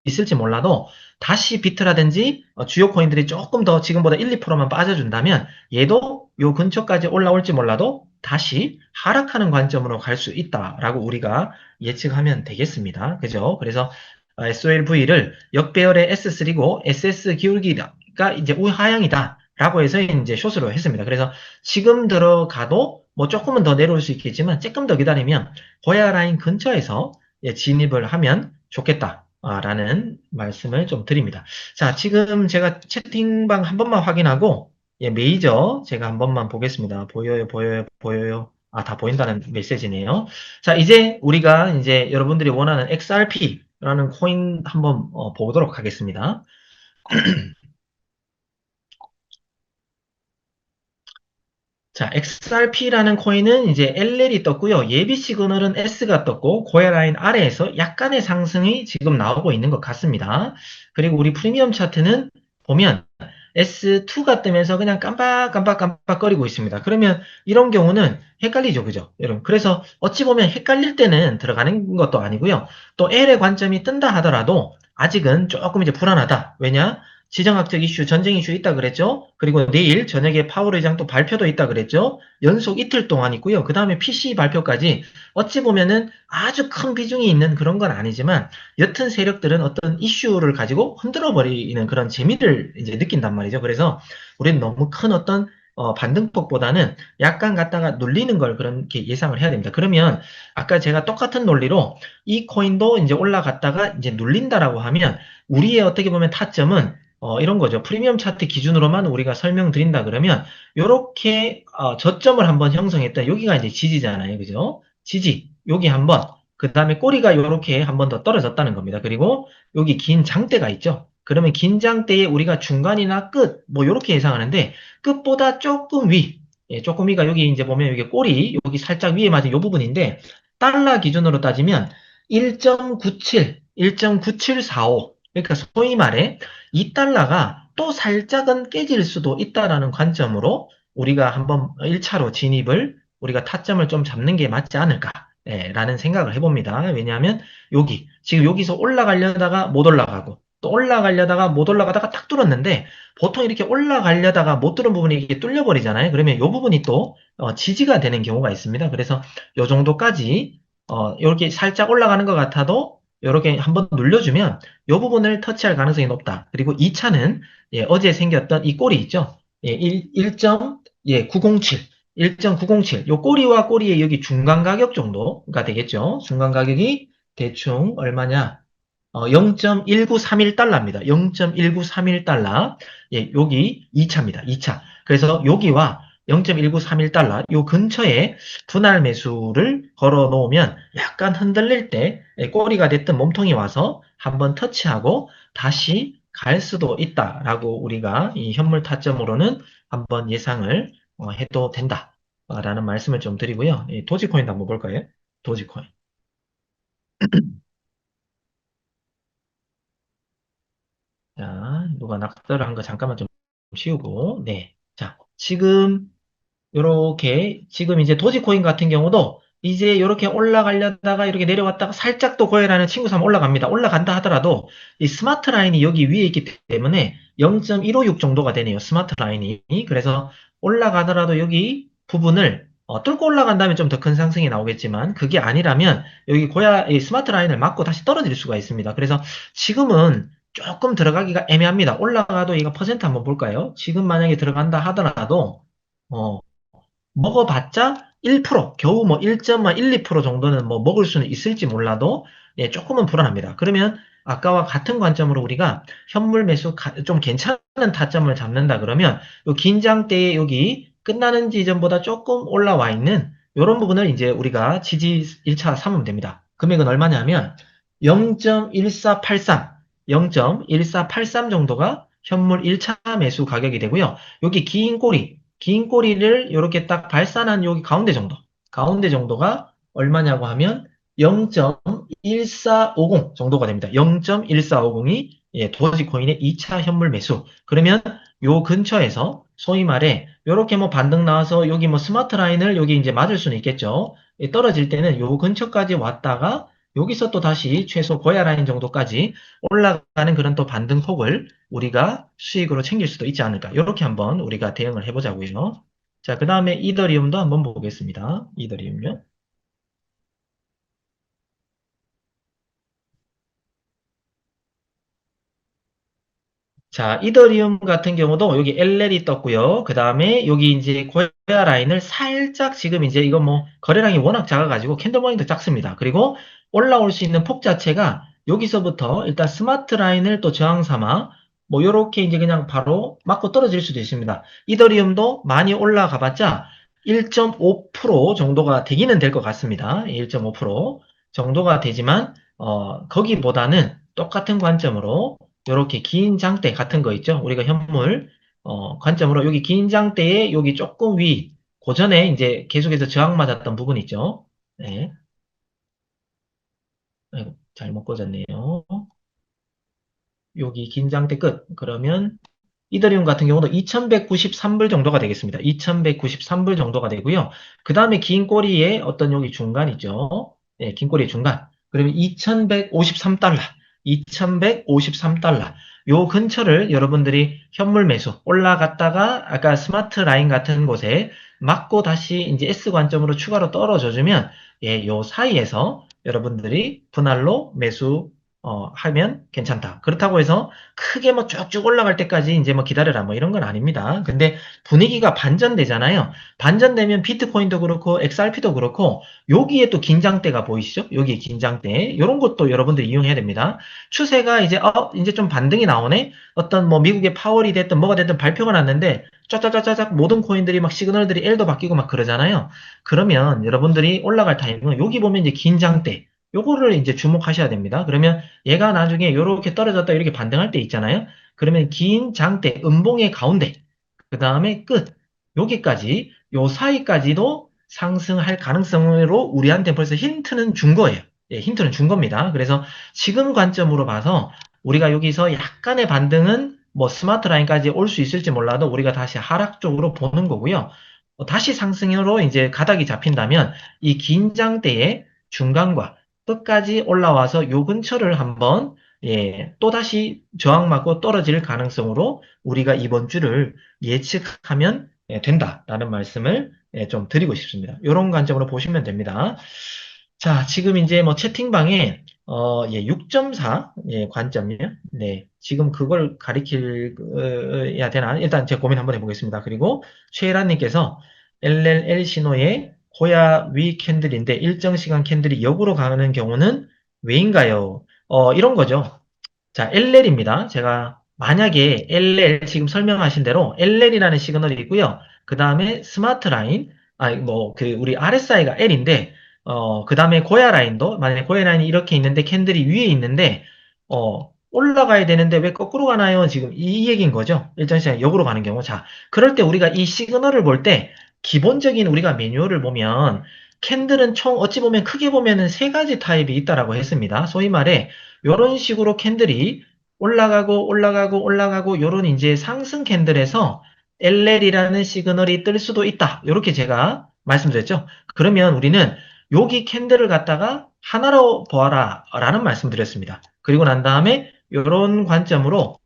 있을지 몰라도 다시 비트라든지 주요 코인들이 조금 더 지금보다 1, 2%만 빠져준다면 얘도 요 근처까지 올라올지 몰라도 다시 하락하는 관점으로 갈 수 있다라고 우리가 예측하면 되겠습니다. 그죠? 그래서 SOLV를 역배열의 S3고 SS 기울기가 이제 우하향이다. 라고 해서 이제 숏으로 했습니다. 그래서 지금 들어가도 뭐 조금은 더 내려올 수 있겠지만 조금 더 기다리면 고야 라인 근처에서 예, 진입을 하면 좋겠다라는 말씀을 좀 드립니다. 자, 지금 제가 채팅방 한 번만 확인하고 예, 메이저 제가 한 번만 보겠습니다. 보여요, 보여요, 보여요. 아, 다 보인다는 메시지네요. 자, 이제 우리가 이제 여러분들이 원하는 XRP라는 코인 한번 보도록 하겠습니다. 자, XRP라는 코인은 이제 LL이 떴고요. 예비 시그널은 S가 떴고, 고야 라인 아래에서 약간의 상승이 지금 나오고 있는 것 같습니다. 그리고 우리 프리미엄 차트는 보면 S2가 뜨면서 그냥 깜빡깜빡깜빡거리고 있습니다. 그러면 이런 경우는 헷갈리죠, 그죠? 여러분. 그래서 어찌 보면 헷갈릴 때는 들어가는 것도 아니고요. 또 L의 관점이 뜬다 하더라도 아직은 조금 이제 불안하다. 왜냐? 지정학적 이슈, 전쟁 이슈 있다 그랬죠? 그리고 내일 저녁에 파월 의장 또 발표도 있다 그랬죠? 연속 이틀 동안 있고요. 그 다음에 PC 발표까지 어찌 보면은 아주 큰 비중이 있는 그런 건 아니지만 옅은 세력들은 어떤 이슈를 가지고 흔들어 버리는 그런 재미를 이제 느낀단 말이죠. 그래서 우리는 너무 큰 어떤 반등폭보다는 약간 갖다가 눌리는 걸 그렇게 예상을 해야 됩니다. 그러면 아까 제가 똑같은 논리로 이 코인도 이제 올라갔다가 이제 눌린다라고 하면 우리의 어떻게 보면 타점은 이런 거죠. 프리미엄 차트 기준으로만 우리가 설명드린다 그러면 요렇게 저점을 한번 형성했다. 여기가 이제 지지잖아요. 그죠? 지지. 여기 한번 그 다음에 꼬리가 요렇게 한번 더 떨어졌다는 겁니다. 그리고 여기 긴 장대가 있죠. 그러면 긴 장대에 우리가 중간이나 끝, 뭐 요렇게 예상하는데 끝보다 조금 위, 조금 위가 여기 이제 보면 여기 꼬리, 여기 살짝 위에 맞은 요 부분인데 달러 기준으로 따지면 1.97, 1.9745. 그러니까 소위 말해 이 달러가 또 살짝은 깨질 수도 있다라는 관점으로 우리가 한번 1차로 진입을 우리가 타점을 좀 잡는 게 맞지 않을까? 라는 생각을 해봅니다. 왜냐하면 지금 여기서 올라가려다가 못 올라가고 또 올라가려다가 못 올라가다가 탁 뚫었는데 보통 이렇게 올라가려다가 못 뚫은 부분이 이렇게 뚫려버리잖아요. 그러면 이 부분이 또 지지가 되는 경우가 있습니다. 그래서 이 정도까지 이렇게 살짝 올라가는 것 같아도 이렇게 한번 눌려주면 이 부분을 터치할 가능성이 높다. 그리고 2차는 어제 생겼던 이 꼬리 있죠? 1.907, 1.907. 요 꼬리와 꼬리의 여기 중간 가격 정도가 되겠죠? 중간 가격이 대충 얼마냐? 0.1931달러입니다. 0.1931달러. 여기 2차입니다. 2차. 그래서 여기와 0.1931달러, 요 근처에 분할 매수를 걸어 놓으면 약간 흔들릴 때 꼬리가 됐든 몸통이 와서 한번 터치하고 다시 갈 수도 있다라고 우리가 이 현물 타점으로는 한번 예상을 해도 된다라는 말씀을 좀 드리고요. 도지코인도 한번 볼까요? 도지코인. 자, 누가 낙서를 한 거 잠깐만 좀 치우고, 네. 자, 요렇게, 지금 이제 도지코인 같은 경우도 이제 요렇게 올라가려다가 이렇게 내려왔다가 살짝 또 고혈하는 친구 삼 올라갑니다. 올라간다 하더라도 이 스마트 라인이 여기 위에 있기 때문에 0.156 정도가 되네요. 스마트 라인이. 그래서 올라가더라도 여기 부분을 뚫고 올라간 다음에 좀 더 큰 상승이 나오겠지만 그게 아니라면 여기 이 스마트 라인을 맞고 다시 떨어질 수가 있습니다. 그래서 지금은 조금 들어가기가 애매합니다. 올라가도 이거 퍼센트 한번 볼까요? 지금 만약에 들어간다 하더라도 어, 먹어봤자 1%, 겨우 뭐 1.1, 2% 정도는 뭐 먹을 수는 있을지 몰라도 조금은 불안합니다. 그러면 아까와 같은 관점으로 우리가 현물 매수 좀 괜찮은 타점을 잡는다 그러면 요 긴장대에 여기 끝나는 지점보다 조금 올라와 있는 이런 부분을 이제 우리가 지지 1차 삼으면 됩니다. 금액은 얼마냐면 0.1483, 0.1483 정도가 현물 1차 매수 가격이 되고요. 여기 긴 꼬리를 이렇게 딱 발산한 여기 가운데 정도가 얼마냐고 하면 0.1450 정도가 됩니다. 0.1450이 도지코인의 2차 현물 매수. 그러면 요 근처에서 소위 말해 요렇게 뭐 반등 나와서 여기 뭐 스마트 라인을 여기 이제 맞을 수는 있겠죠. 떨어질 때는 요 근처까지 왔다가 여기서 또 다시 최소 고야 라인 정도까지 올라가는 그런 또 반등폭을 우리가 수익으로 챙길 수도 있지 않을까. 이렇게 한번 우리가 대응을 해보자고요. 자, 그 다음에 이더리움도 한번 보겠습니다. 이더리움요. 자, 이더리움 같은 경우도 여기 LL이 떴고요. 그 다음에 여기 이제 고야 라인을 살짝 지금 이제 이거 뭐 거래량이 워낙 작아가지고 캔들 모양도 작습니다. 그리고 올라올 수 있는 폭 자체가 여기서부터 일단 스마트 라인을 또 저항 삼아 뭐 요렇게 이제 그냥 바로 맞고 떨어질 수도 있습니다. 이더리움도 많이 올라가 봤자 1.5% 정도가 되기는 될 것 같습니다. 1.5% 정도가 되지만 거기보다는 똑같은 관점으로 요렇게 긴 장대 같은 거 있죠? 우리가 현물 관점으로 여기 긴 장대에 여기 조금 위, 그 전에 이제 계속해서 저항 맞았던 부분 있죠? 네. 아이고, 잘못 꽂았네요. 여기 긴 장대 끝. 그러면 이더리움 같은 경우도 2193불 정도가 되겠습니다. 2193불 정도가 되고요. 그 다음에 긴 꼬리에 어떤 여기 중간 있죠? 긴 꼬리의 중간. 그러면 2153달러. 2153달러. 요 근처를 여러분들이 현물 매수 올라갔다가 아까 스마트 라인 같은 곳에 맞고 다시 이제 S 관점으로 추가로 떨어져 주면 예, 요 사이에서 여러분들이 분할로 매수 하면 괜찮다. 그렇다고 해서 크게 뭐 쭉쭉 올라갈 때까지 이제 뭐 기다려라 뭐 이런 건 아닙니다. 근데 분위기가 반전되잖아요. 반전되면 비트코인도 그렇고 XRP도 그렇고 여기에 또 긴장대가 보이시죠? 여기 긴장대. 이런 것도 여러분들이 이용해야 됩니다. 추세가 이제 좀 반등이 나오네? 어떤 뭐 미국의 파월이 됐든 뭐가 됐든 발표가 났는데 짜짜짜짜짝 모든 코인들이 막 시그널들이 L도 바뀌고 막 그러잖아요. 그러면 여러분들이 올라갈 타임은 여기 보면 이제 긴장대. 요거를 이제 주목하셔야 됩니다. 그러면 얘가 나중에 이렇게 떨어졌다 이렇게 반등할 때 있잖아요. 그러면 긴 장대, 음봉의 가운데, 그 다음에 끝. 여기까지, 요 사이까지도 상승할 가능성으로 우리한테 벌써 힌트는 준 거예요. 예, 힌트는 준 겁니다. 그래서 지금 관점으로 봐서 우리가 여기서 약간의 반등은 뭐 스마트 라인까지 올 수 있을지 몰라도 우리가 다시 하락 쪽으로 보는 거고요. 다시 상승으로 이제 가닥이 잡힌다면 이 긴장대의 중간과 끝까지 올라와서 요 근처를 한번 예, 또다시 저항맞고 떨어질 가능성으로 우리가 이번 주를 예측하면 예, 된다라는 말씀을 예, 좀 드리고 싶습니다. 이런 관점으로 보시면 됩니다. 자, 지금 이제 뭐 채팅방에 예, 6.4 예, 관점이요. 네, 지금 그걸 가리켜야 되나? 일단 제가 고민 한번 해보겠습니다. 그리고 최혜란님께서 LLL 신호의 고야 위 캔들인데 일정 시간 캔들이 역으로 가는 경우는 왜인가요? 이런 거죠. 자, LL입니다. 제가 만약에 LL 지금 설명하신 대로 LL이라는 시그널이 있고요. 그 다음에 스마트 라인, 뭐, 우리 RSI가 L인데, 그 다음에 고야 라인도, 만약에 고야 라인이 이렇게 있는데 캔들이 위에 있는데, 올라가야 되는데 왜 거꾸로 가나요? 지금 이 얘기인 거죠. 일정 시간 역으로 가는 경우. 자, 그럴 때 우리가 이 시그널을 볼 때, 기본적인 우리가 매뉴얼을 보면, 캔들은 총 어찌 보면 크게 보면은 세 가지 타입이 있다라고 했습니다. 소위 말해, 요런 식으로 캔들이 올라가고 올라가고 올라가고 요런 이제 상승 캔들에서 LL이라는 시그널이 뜰 수도 있다. 이렇게 제가 말씀드렸죠. 그러면 우리는 여기 캔들을 갖다가 하나로 보아라 라는 말씀 드렸습니다. 그리고 난 다음에 요런 관점으로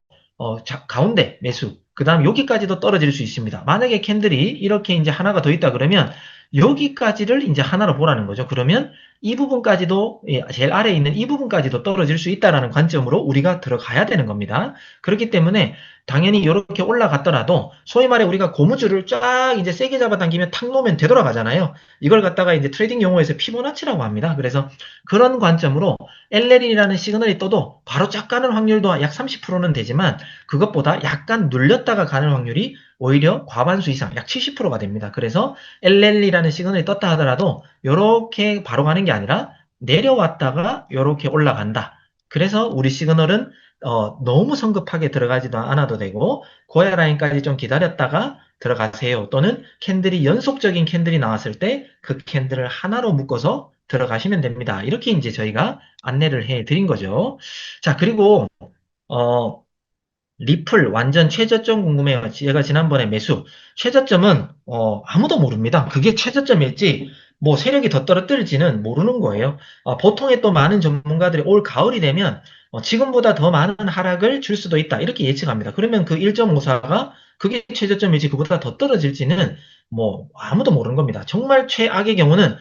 가운데 매수 그 다음 여기까지도 떨어질 수 있습니다. 만약에 캔들이 이렇게 이제 하나가 더 있다 그러면 여기까지를 이제 하나로 보라는 거죠. 그러면 이 부분까지도 예, 제일 아래에 있는 이 부분까지도 떨어질 수 있다라는 관점으로 우리가 들어가야 되는 겁니다. 그렇기 때문에 당연히 이렇게 올라갔더라도 소위 말해 우리가 고무줄을 쫙 이제 세게 잡아당기면 탁 놓으면 되돌아가잖아요. 이걸 갖다가 이제 트레이딩 용어에서 피보나치라고 합니다. 그래서 그런 관점으로 LL이라는 시그널이 떠도 바로 쫙 가는 확률도 약 30%는 되지만 그것보다 약간 눌렸다가 가는 확률이 오히려 과반수 이상 약 70%가 됩니다. 그래서 LL이라는 시그널이 떴다 하더라도 이렇게 바로 가는 게 아니라 내려왔다가 이렇게 올라간다. 그래서 우리 시그널은 너무 성급하게 들어가지도 않아도 되고 고야 라인까지 좀 기다렸다가 들어가세요. 또는 캔들이 연속적인 캔들이 나왔을 때 그 캔들을 하나로 묶어서 들어가시면 됩니다. 이렇게 이제 저희가 안내를 해 드린 거죠. 자, 그리고 어, 리플 완전 최저점 궁금해요. 제가 지난번에 매수 최저점은 아무도 모릅니다. 그게 최저점일지 뭐 세력이 더 떨어뜨릴지는 모르는 거예요. 보통의 또 많은 전문가들이 올 가을이 되면 지금보다 더 많은 하락을 줄 수도 있다 이렇게 예측합니다. 그러면 그 1.54가 그게 최저점일지 그보다 더 떨어질지는 뭐 아무도 모르는 겁니다. 정말 최악의 경우는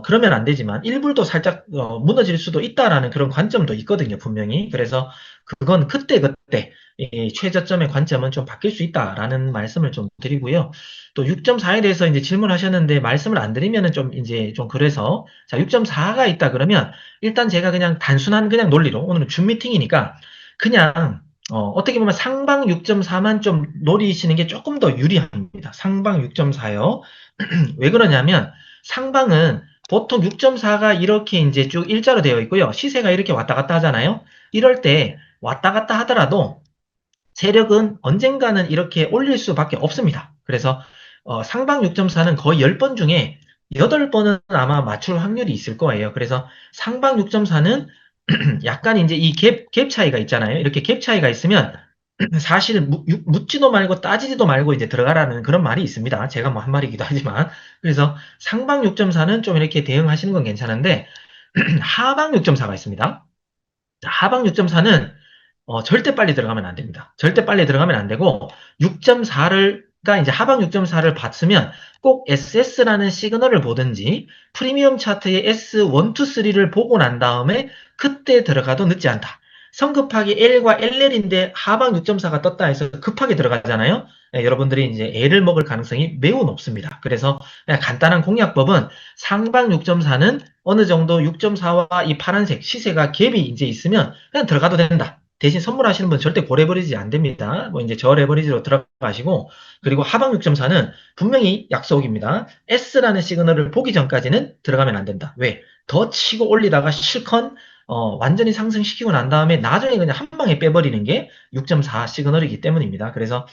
그러면 안 되지만 일불도 살짝 무너질 수도 있다라는 그런 관점도 있거든요, 분명히. 그래서 그건 그때그때 이 최저점의 관점은 좀 바뀔 수 있다라는 말씀을 좀 드리고요. 또 6.4에 대해서 이제 질문하셨는데 말씀을 안 드리면은 좀 이제 좀 그래서 자, 6.4가 있다 그러면 일단 제가 그냥 단순한 그냥 논리로 오늘은 줌 미팅이니까 그냥 어떻게 보면 상방 6.4만 좀 노리시는 게 조금 더 유리합니다. 상방 6.4요. 왜 그러냐면 상방은 보통 6.4가 이렇게 이제 쭉 일자로 되어 있고요. 시세가 이렇게 왔다 갔다 하잖아요. 이럴 때 왔다 갔다 하더라도 세력은 언젠가는 이렇게 올릴 수밖에 없습니다. 그래서 상방 6.4는 거의 10번 중에 8번은 아마 맞출 확률이 있을 거예요. 그래서 상방 6.4는 약간 이제 이 갭 차이가 있잖아요. 이렇게 갭 차이가 있으면 사실 묻지도 말고 따지지도 말고 이제 들어가라는 그런 말이 있습니다. 제가 뭐 한 말이기도 하지만. 그래서 상방 6.4는 좀 이렇게 대응하시는 건 괜찮은데 하방 6.4가 있습니다. 하방 6.4는 절대 빨리 들어가면 안 됩니다. 절대 빨리 들어가면 안 되고 6.4를 그러니까 이제 하방 6.4를 봤으면 꼭 SS라는 시그널을 보든지 프리미엄 차트의 S1, 2, 3를 보고 난 다음에 그때 들어가도 늦지 않다. 성급하게 L과 LL인데 하방 6.4가 떴다 해서 급하게 들어가잖아요. 네, 여러분들이 이제 L을 먹을 가능성이 매우 높습니다. 그래서 그냥 간단한 공략법은 상방 6.4는 어느 정도 6.4와 이 파란색 시세가 갭이 이제 있으면 그냥 들어가도 된다. 대신 선물하시는 분 절대 고래버리지 안 됩니다. 뭐 이제 저레버리지로 들어가시고 그리고 하방 6.4는 분명히 약속입니다. S라는 시그널을 보기 전까지는 들어가면 안 된다. 왜? 더 치고 올리다가 실컷 완전히 상승시키고 난 다음에 나중에 그냥 한 방에 빼버리는 게 6.4 시그널이기 때문입니다. 그래서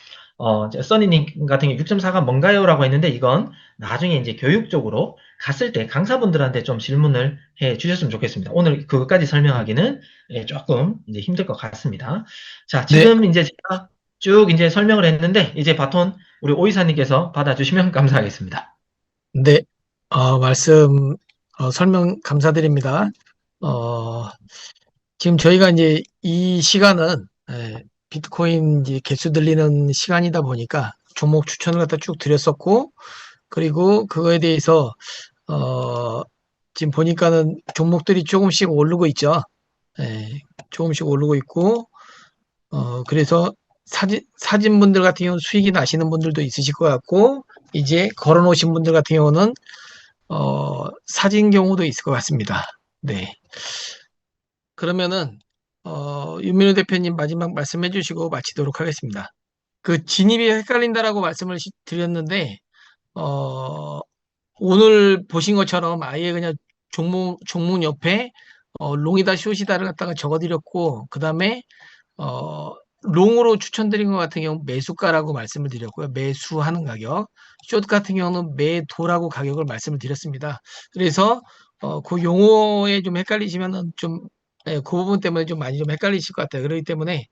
써니님 같은 경우 6.4가 뭔가요? 라고 했는데 이건 나중에 이제 교육적으로 갔을 때 강사분들한테 좀 질문을 해 주셨으면 좋겠습니다. 오늘 그것까지 설명하기는 조금 이제 힘들 것 같습니다. 자, 네, 지금 이제 제가 쭉 이제 설명을 했는데 이제 바톤 우리 오이사님께서 받아주시면 감사하겠습니다. 네. 말씀, 설명 감사드립니다. 어, 지금 저희가 이제 이 시간은 비트코인 이제 개수 들리는 시간이다 보니까 종목 추천을 갖다 쭉 드렸었고, 그리고 그거에 대해서 어, 지금 보니까는 종목들이 조금씩 오르고 있죠. 예, 조금씩 오르고 있고, 그래서 사진 분들 같은 경우는 수익이 나시는 분들도 있으실 것 같고, 이제 걸어 놓으신 분들 같은 경우는, 사진 경우도 있을 것 같습니다. 네. 그러면은, 윤민호 대표님 마지막 말씀해 주시고 마치도록 하겠습니다. 그 진입이 헷갈린다라고 말씀을 드렸는데, 어, 오늘 보신 것처럼 아예 그냥 종목 옆에 롱이다 숏이다를 갖다가 적어드렸고 그다음에 어, 롱으로 추천드린 것 같은 경우 매수가라고 말씀을 드렸고요. 매수하는 가격. 숏 같은 경우는 매도라고 가격을 말씀을 드렸습니다. 그래서 그 용어에 좀 헷갈리시면은 좀 그 부분 때문에 좀 많이 좀 헷갈리실 것 같아요. 그렇기 때문에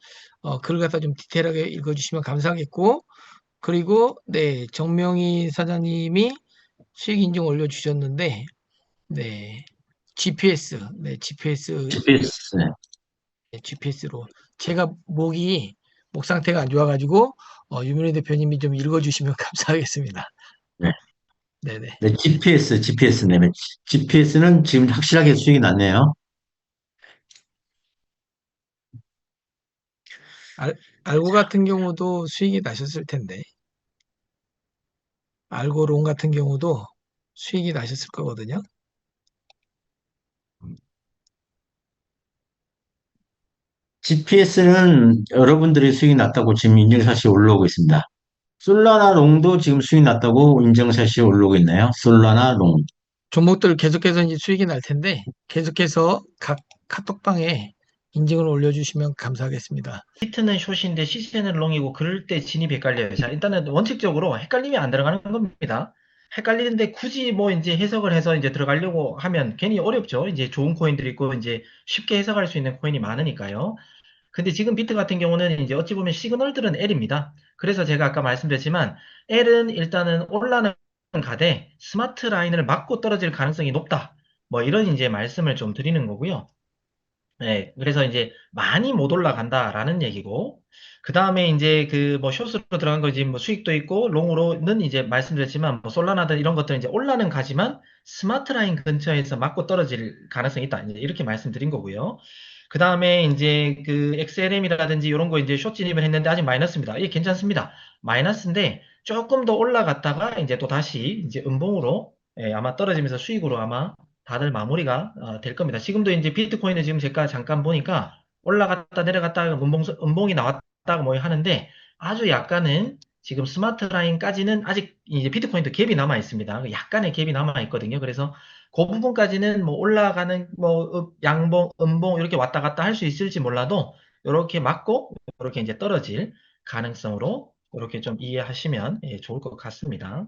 글을 갖다 좀 디테일하게 읽어주시면 감사하겠고 그리고 네 정명희 사장님이 수익 인증 올려주셨는데 네 GPS 네 GPS GPS. GPS로 제가 목 상태가 안 좋아가지고 유민희 대표님이 좀 읽어주시면 감사하겠습니다. 네. 네네. 네, GPS 네. GPS는 지금 확실하게 수익이 났네요. 알고 같은 경우도 수익이 나셨을 텐데 알고롱 같은 경우도 수익이 나셨을 거거든요. GPS는 여러분들이 수익이 났다고 지금 인증샷이 올라오고 있습니다. 솔라나 롱도 지금 수익 났다고 인증샷이 올라오고 있네요. 솔라나 롱. 종목들 계속해서 이제 수익이 날 텐데 계속해서 각 카톡방에 인증을 올려주시면 감사하겠습니다. 히트는 숏인데 시세는 롱이고 그럴 때 진입이 헷갈려요. 자, 일단은 원칙적으로 헷갈리면 안 들어가는 겁니다. 헷갈리는데 굳이 뭐 이제 해석을 해서 이제 들어가려고 하면 괜히 어렵죠. 이제 좋은 코인들이 있고 이제 쉽게 해석할 수 있는 코인이 많으니까요. 근데 지금 비트 같은 경우는 이제 어찌 보면 시그널들은 L입니다. 그래서 제가 아까 말씀드렸지만 L은 일단은 올라는 가되 스마트 라인을 맞고 떨어질 가능성이 높다. 뭐 이런 이제 말씀을 좀 드리는 거고요. 네, 그래서 이제 많이 못 올라간다라는 얘기고, 그 다음에 이제 그 뭐 숏으로 들어간 거지 뭐 수익도 있고, 롱으로는 이제 말씀드렸지만 뭐 솔라나든 이런 것들은 이제 올라는 가지만 스마트 라인 근처에서 맞고 떨어질 가능성이 있다. 이제 이렇게 말씀드린 거고요. 그 다음에 이제 그 XLM이라든지 이런 거 이제 숏 진입을 했는데 아직 마이너스입니다. 이게 괜찮습니다. 마이너스인데 조금 더 올라갔다가 이제 또 다시 이제 음봉으로 아마 떨어지면서 수익으로 아마 다들 마무리가 될 겁니다. 지금도 이제 비트코인을 지금 제가 잠깐 보니까 올라갔다 내려갔다 음봉이 나왔다가 뭐 하는데 아주 약간은 지금 스마트 라인까지는 아직 이제 비트코인도 갭이 남아 있습니다. 약간의 갭이 남아 있거든요. 그래서 그 부분까지는 뭐 올라가는 뭐 양봉, 음봉 이렇게 왔다 갔다 할 수 있을지 몰라도 이렇게 맞고 이렇게 이제 떨어질 가능성으로 이렇게 좀 이해하시면 좋을 것 같습니다.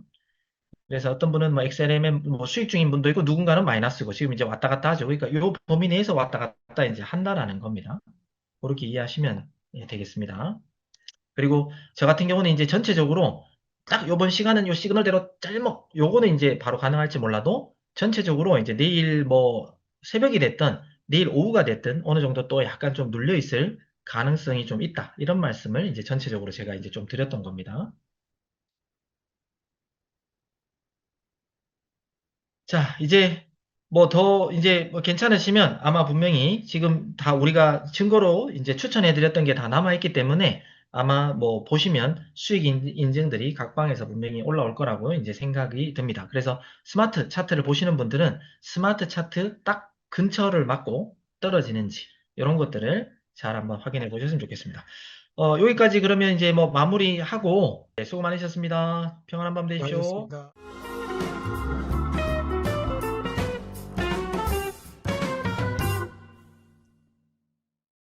그래서 어떤 분은 뭐 XLMM 뭐 수익 중인 분도 있고 누군가는 마이너스고 지금 이제 왔다 갔다 하죠. 그러니까 요 범위 내에서 왔다 갔다 이제 한다라는 겁니다. 그렇게 이해하시면 되겠습니다. 그리고 저 같은 경우는 이제 전체적으로 딱 요번 시간은 요 시그널대로 짤먹 요거는 이제 바로 가능할지 몰라도 전체적으로 이제 내일 뭐 새벽이 됐든 내일 오후가 됐든 어느 정도 또 약간 좀 눌려 있을 가능성이 좀 있다. 이런 말씀을 이제 전체적으로 제가 이제 좀 드렸던 겁니다. 자, 이제 뭐 더 이제 뭐 괜찮으시면 아마 분명히 지금 다 우리가 증거로 이제 추천해 드렸던 게 다 남아 있기 때문에 아마 뭐 보시면 수익 인증들이 각 방에서 분명히 올라올 거라고 이제 생각이 듭니다. 그래서 스마트 차트를 보시는 분들은 스마트 차트 딱 근처를 맞고 떨어지는지 이런 것들을 잘 한번 확인해 보셨으면 좋겠습니다. 여기까지 그러면 이제 뭐 마무리하고 네, 수고 많으셨습니다. 평안한 밤 되십시오. 수고하셨습니다.